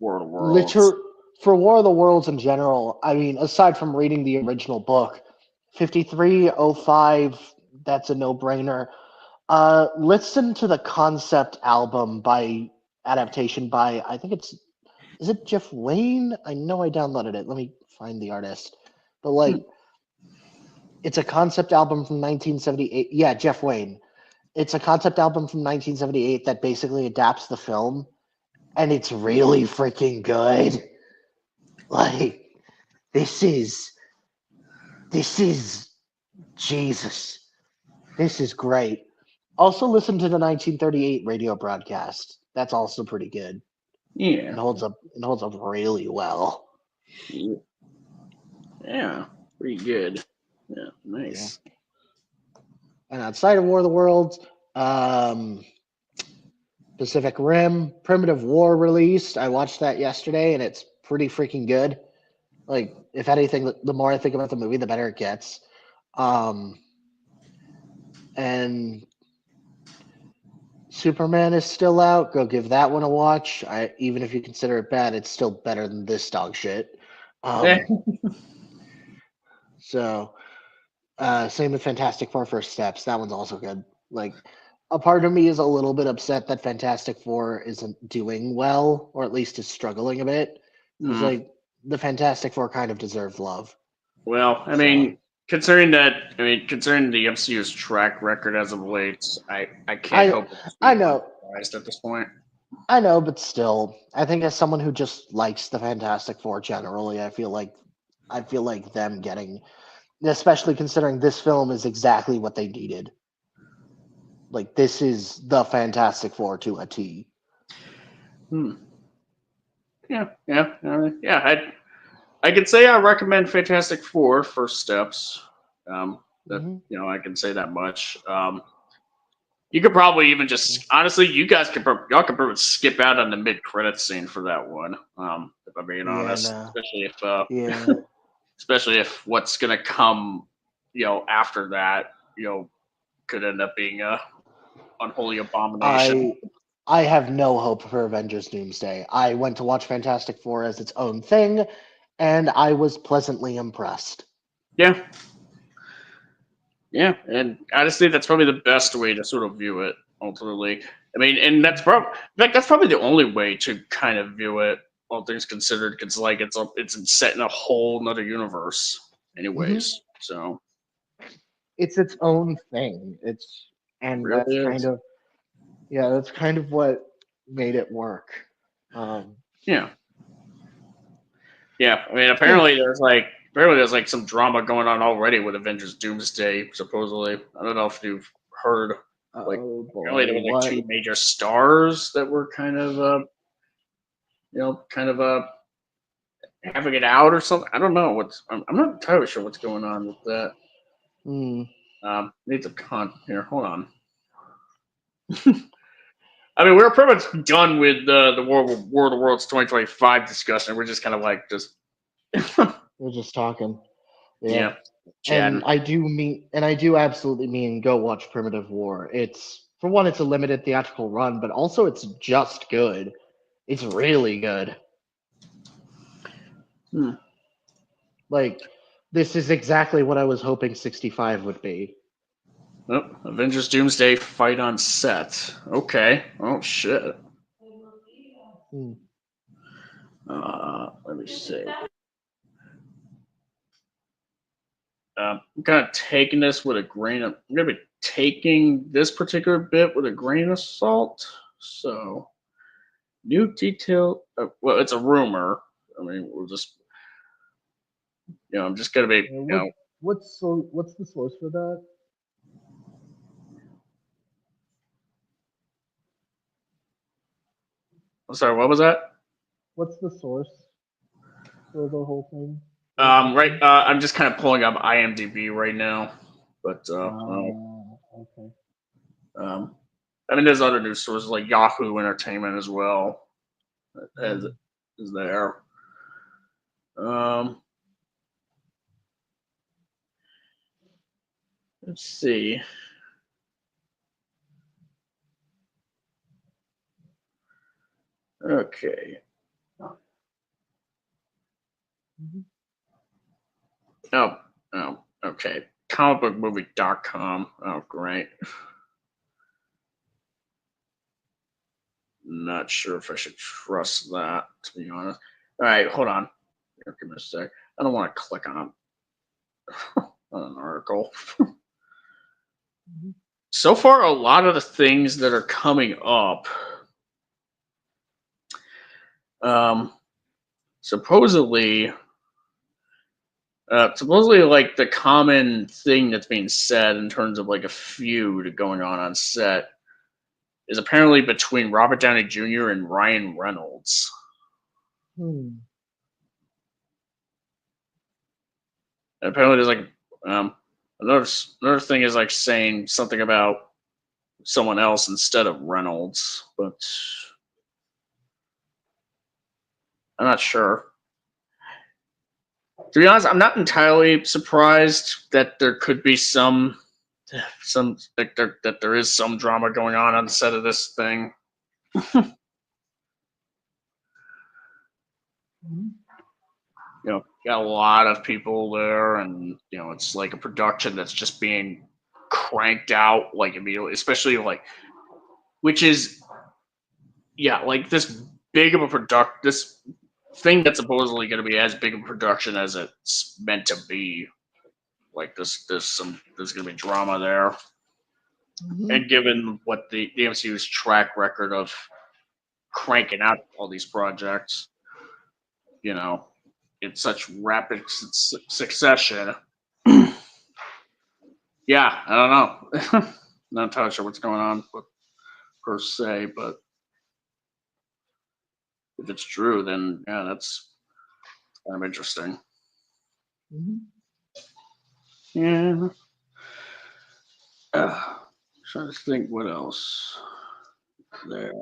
World of Worlds? For War of the Worlds in general, I mean, aside from reading the original book, 5305, that's a no-brainer. Listen to the concept album by adaptation by, I think is it Jeff Wayne? I know I downloaded it. Let me find the artist. But like, it's a concept album from 1978. Yeah, Jeff Wayne. It's a concept album from 1978 that basically adapts the film, and it's really freaking good. Like, this is Jesus. This is great. Also, listen to the 1938 radio broadcast. That's also pretty good. Yeah. It holds up. It holds up really well. Yeah. Pretty good. Yeah. Nice. Yeah. And outside of War of the Worlds, Pacific Rim, Primitive War released. I watched that yesterday, and it's pretty freaking good. Like, if anything, the more I think about the movie, the better it gets. And Superman is still out. Go give that one a watch. Even if you consider it bad, it's still better than this dog shit. So, same with Fantastic Four First Steps. That one's also good. Like, a part of me is a little bit upset that Fantastic Four isn't doing well, or at least is struggling a bit. Because, like, the Fantastic Four kind of deserve love. Well, I mean, considering the MCU's track record as of late, I can't help but I know. surprised at this point. I know, but still, I think as someone who just likes the Fantastic Four generally, I feel like them getting, especially considering this film is exactly what they needed. Like, this is the Fantastic Four to a T. Yeah. I could say I recommend Fantastic Four First Steps. I can say that much. You could probably even just honestly, y'all could probably skip out on the mid credits scene for that one. If I'm being honest, especially if what's gonna come, after that, could end up being a unholy abomination. I have no hope for Avengers Doomsday. I went to watch Fantastic Four as its own thing, and I was pleasantly impressed. Yeah. Yeah, and honestly, that's probably the best way to sort of view it. Ultimately, I mean, and that's probably the only way to kind of view it, all things considered, because like it's set in a whole another universe, anyways. So it's its own thing. That's kind of what made it work. Yeah. I mean, apparently there's like some drama going on already with Avengers Doomsday. Supposedly, I don't know if you've heard. Apparently there were like two major stars that were kind of having it out or something. I don't know I'm not entirely sure what's going on with that. Need some content here. Hold on. I mean, we're pretty much done with the World of Worlds 2025 discussion. We're just kind of like we're just talking. Yeah. And I do absolutely mean go watch Primitive War. It's, for one, it's a limited theatrical run, but also it's just good. It's really good. Like, this is exactly what I was hoping 65 would be. Oh, Avengers Doomsday fight on set. Okay. Oh shit. Let me see. I'm kind of taking this with a grain of. I'm gonna be taking this particular bit with a grain of salt. So, new detail. Well, it's a rumor. I mean, we'll just. I'm just gonna be. What's the source for that? I'm sorry. What was that? What's the source for the whole thing? Right. I'm just kind of pulling up IMDb right now, but okay. I mean, there's other news sources like Yahoo Entertainment as well, is there. Let's see. Okay. Oh, okay. Comicbookmovie.com. Oh, great. Not sure if I should trust that, to be honest. All right, hold on. Here, give me a sec. I don't want to click on an article. So far, a lot of the things that are coming up, supposedly, like the common thing that's being said in terms of like a feud going on set is apparently between Robert Downey Jr. and Ryan Reynolds. Hmm. And apparently, there's like another thing is like saying something about someone else instead of Reynolds, but I'm not sure. To be honest, I'm not entirely surprised that there could be some like that there is some drama going on the set of this thing. You know, got a lot of people there, and you know, it's like a production that's just being cranked out like immediately, especially like, which is, yeah, like this big of a this thing that's supposedly going to be as big of a production as it's meant to be. Like there's going to be drama there, and given what the MCU's track record of cranking out all these projects, you know, in such rapid succession. Yeah, I don't know. Not entirely sure what's going on per se, but if it's true, then yeah, that's kind of interesting. Yeah. Trying to think what else there.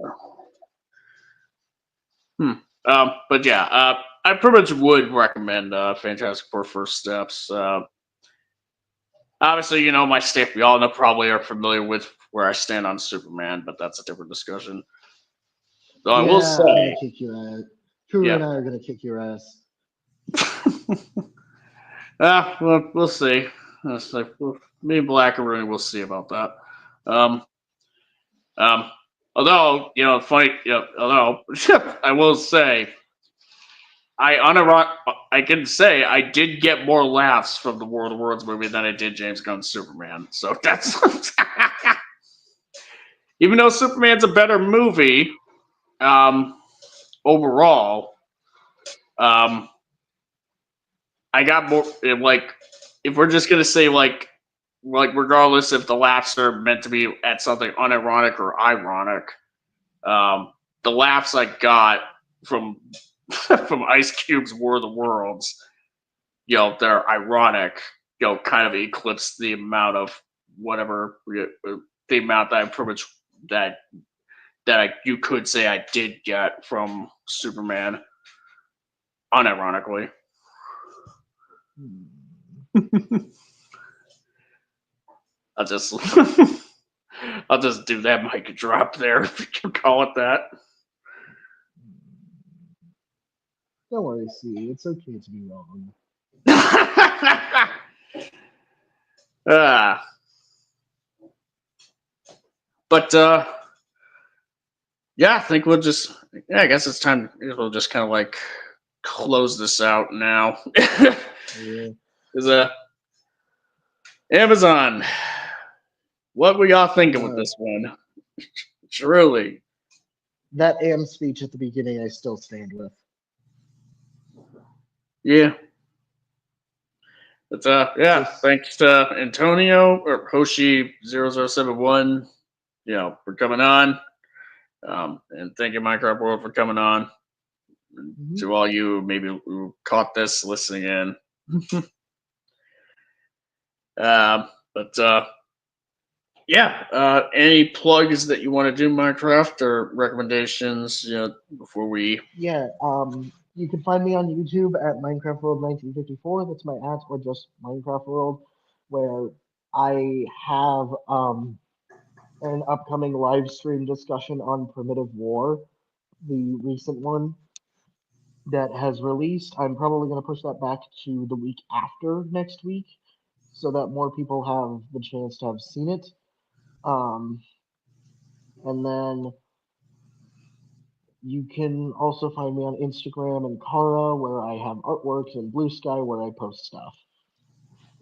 But yeah, I pretty much would recommend Fantastic Four First Steps. Obviously, you know my stance. We all know probably are familiar with where I stand on Superman, but that's a different discussion. So I will say, I'm gonna kick your ass. Kuru Yeah. and I are gonna kick your ass. well, we'll see. It's like, me and Black and Rooney, we'll see about that. Although, you know, funny, you know, although I will say, I can say I did get more laughs from the World of Worlds movie than I did James Gunn's Superman. So that's even though Superman's a better movie, overall, I got more like if we're just gonna say like regardless if the laughs are meant to be at something unironic or ironic, the laughs I got from from Ice Cube's War of the Worlds, you know, they're ironic, you know, kind of eclipse the amount of whatever the amount that I pretty much you could say I did get from Superman, unironically. I'll just I'll just do that mic drop there if you can call it that. Don't worry, C. It's okay to be wrong. But yeah, I think we'll just I guess it's time. We'll just kind of like close this out now. Yeah. Is Amazon? What were y'all thinking with this one? Truly. That AM speech at the beginning, I still stand with. Yeah. But yeah, thanks to Antonio or Hoshi0071, you know, for coming on. And thank you, Minecraft World, for coming on. And to all you maybe who caught this listening in. But yeah, any plugs that you want to do, Minecraft, or recommendations, you know, before we? Yeah, you can find me on YouTube at Minecraft World 1954. That's my @ or just Minecraft World, where I have an upcoming live stream discussion on Primitive War, the recent one that has released. I'm probably going to push that back to the week after next week so that more people have the chance to have seen it. And then you can also find me on Instagram and Kara, where I have artworks, and Blue Sky, where I post stuff,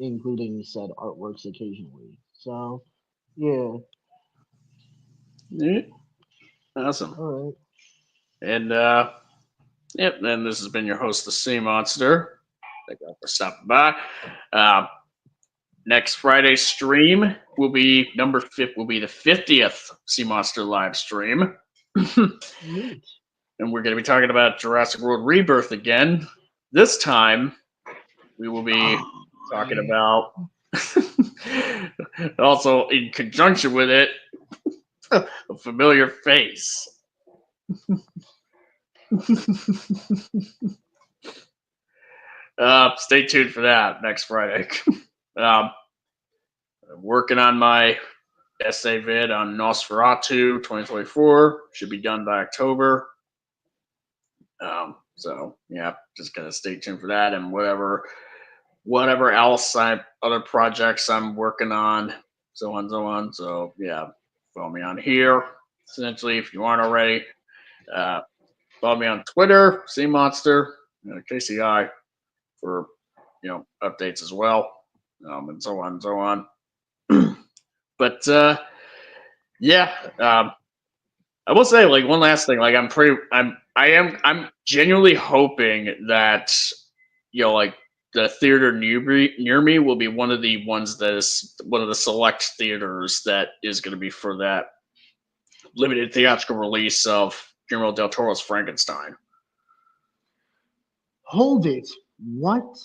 including said artworks occasionally. So, yeah. Yeah. Awesome. All right. And yep, then this has been your host, the Sea Monster. Thank you all for stopping by. Next Friday's stream will be the 50th Sea Monster live stream. Neat. And we're going to be talking about Jurassic World Rebirth again. This time, we will be talking about, also in conjunction with it, a familiar face. Stay tuned for that next Friday. I'm working on my essay vid on Nosferatu 2024. Should be done by October. So yeah, just gotta stay tuned for that and whatever else other projects I'm working on, so on. So yeah, follow me on here. Essentially, if you aren't already, follow me on Twitter, Sea Monster, KCI, for updates as well, and so on. But yeah, I will say, like, one last thing. Like, I'm genuinely hoping that like the theater near me will be one of the ones that is one of the select theaters that is going to be for that limited theatrical release of Guillermo del Toro's Frankenstein. Hold it. What?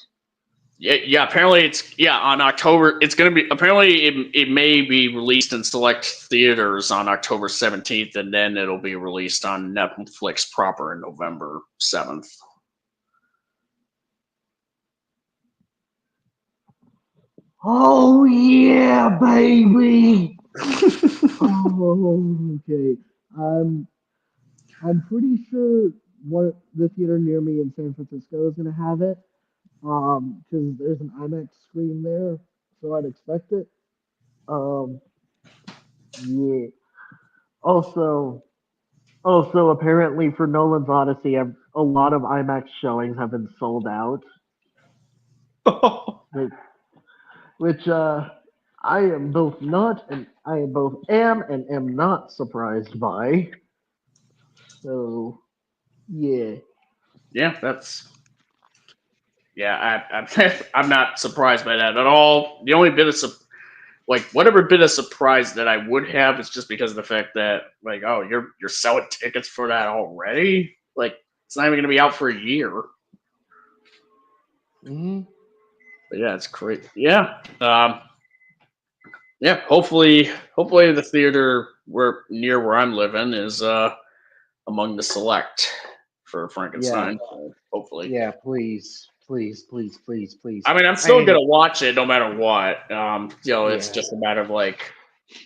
Yeah. Apparently, it's on October. It's gonna be apparently it may be released in select theaters on October 17th, and then it'll be released on Netflix proper in November 7th. Oh yeah, baby. Oh, okay. I'm pretty sure what the theater near me in San Francisco is gonna have it. Because there's an IMAX screen there, so I'd expect it. Um, yeah. Also, apparently for Nolan's Odyssey, a lot of IMAX showings have been sold out, which I am both am and am not surprised by. So, yeah. Yeah, I'm not surprised by that at all. The only bit of whatever bit of surprise that I would have is just because of the fact that, like, oh, you're selling tickets for that already. Like, it's not even going to be out for a year. Mm-hmm. But yeah, it's great. Yeah. Yeah. Hopefully the theater near where I'm living is among the select for Frankenstein. Yeah. So hopefully. Yeah, please. I mean, I'm still gonna watch it no matter what. It's Yeah. just a matter of, like,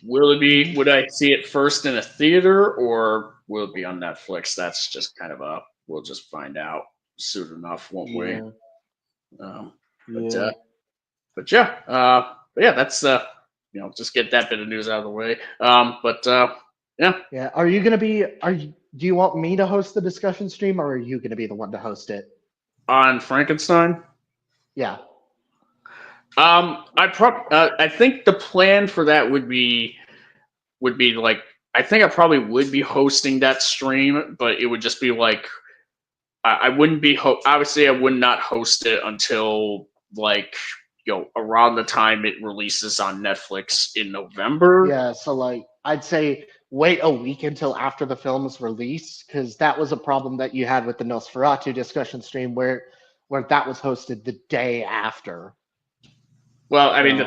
would I see it first in a theater or will it be on Netflix? That's just kind of we'll just find out soon enough, won't we? Yeah. But yeah, that's just get that bit of news out of the way. Yeah. Yeah. Do you want me to host the discussion stream, or are you gonna be the one to host it? On Frankenstein. Yeah. I think the plan for that would be like, I think I probably would be hosting that stream, but it would just be like, I wouldn't be obviously I would not host it until, like, around the time it releases on Netflix in November. Yeah, so like I'd say wait a week until after the film is released, because that was a problem that you had with the Nosferatu discussion stream where that was hosted the day after. Well, I mean,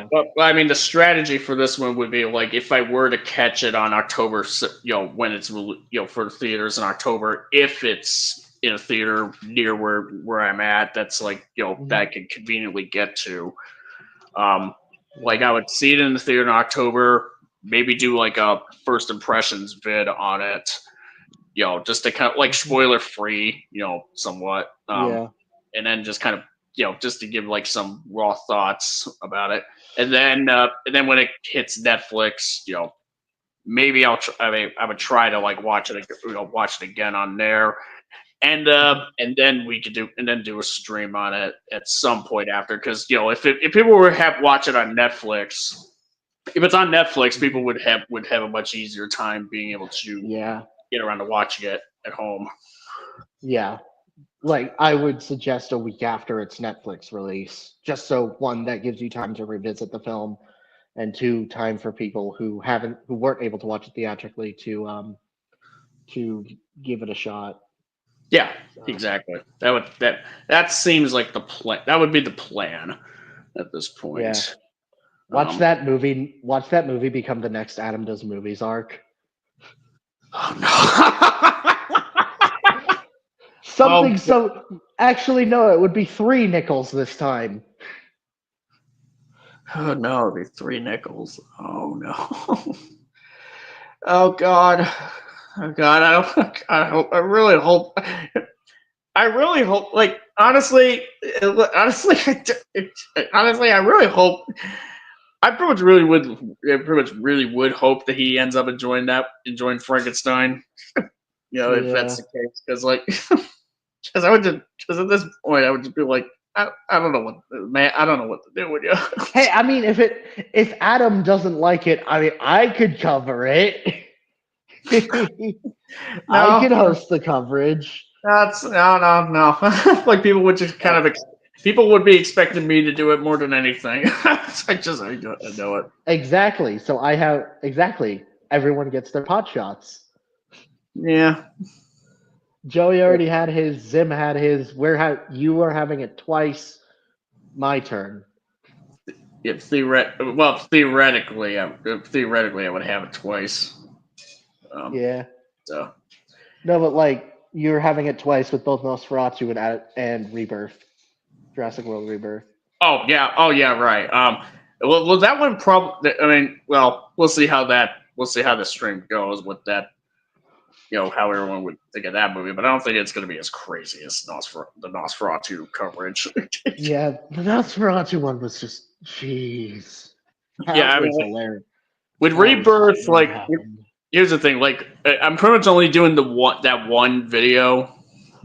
the strategy for this one would be, like, if I were to catch it on October, when it's for theaters in October, if it's in a theater near where I'm at, that's, like, that I can conveniently get to. Like I would see it in the theater in October, maybe do like a first impressions vid on it, just to kind of like spoiler free, somewhat. Yeah. And then just kind of, just to give like some raw thoughts about it. And then when it hits Netflix, maybe I'll try, I would try to like watch it again on there. And then we could do a stream on it at some point after, because if people were watch it on Netflix, if it's on Netflix, people would have a much easier time being able to Yeah. get around to watching it at home. Yeah. Like, I would suggest a week after its Netflix release, just so one, that gives you time to revisit the film, and two, time for people who weren't able to watch it theatrically to give it a shot. Yeah, exactly. That seems like the plan. That would be the plan at this point. Yeah. Watch that movie. Watch that movie become the next Adam Does Movies arc. Oh no. Something so. Actually, no. It would be 3 nickels this time. Oh no, it'd be 3 nickels. Oh no. Oh God. Oh God. I really hope. Like honestly, I really hope. I pretty much really would hope that he ends up enjoying Frankenstein. If that's the case, because because at this point I would just be like, I don't know what, man, I don't know what to do with you. Hey, I mean, if Adam doesn't like it, I mean, I could cover it. I could host the coverage. That's no. Like people would just kind of people would be expecting me to do it more than anything. I know it. Exactly. So everyone gets their pot shots. Yeah. Joey already had his. Zim had his. You are having it twice. My turn. Yeah, theoretically, I would have it twice. Yeah. So. No, but like you're having it twice with both Nosferatu and Rebirth, Jurassic World Rebirth. Oh yeah, right. Well, that one probably. I mean, well, we'll see how the stream goes with that. How everyone would think of that movie, but I don't think it's going to be as crazy as the Nosferatu coverage. Yeah, the Nosferatu one was just jeez. Yeah, I mean, hilarious. With Rebirth, like, here's the thing. Like, I'm pretty much only doing that one video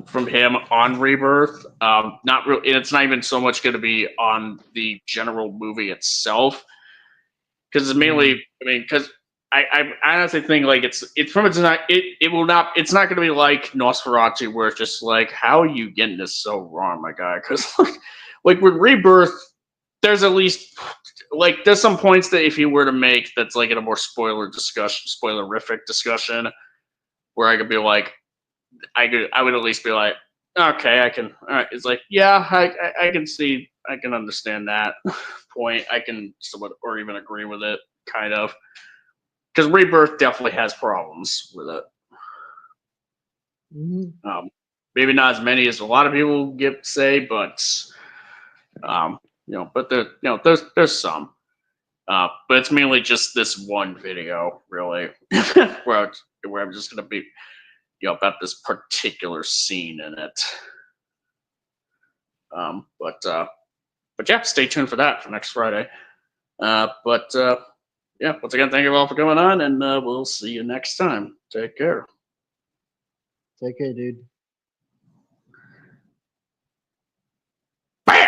from him on Rebirth. Not really, and it's not even so much going to be on the general movie itself, because it's mainly. I mean, because I honestly think like it's not going to be like Nosferatu, where it's just like, how are you getting this so wrong, my guy? Because like with Rebirth, there's at least like there's some points that if you were to make that's like in a more spoilerific discussion, where I could be like, I would at least be like, okay, I can. All right, it's like, yeah, I can see, I can understand that point. I can somewhat or even agree with it, kind of. Because Rebirth definitely has problems with it. Mm-hmm. Maybe not as many as a lot of people say, but but there's some. But it's mainly just this one video, really, where I'm just gonna be, about this particular scene in it. But yeah, stay tuned for that for next Friday. Yeah, once again, thank you all for coming on, and we'll see you next time. Take care. Take care, dude.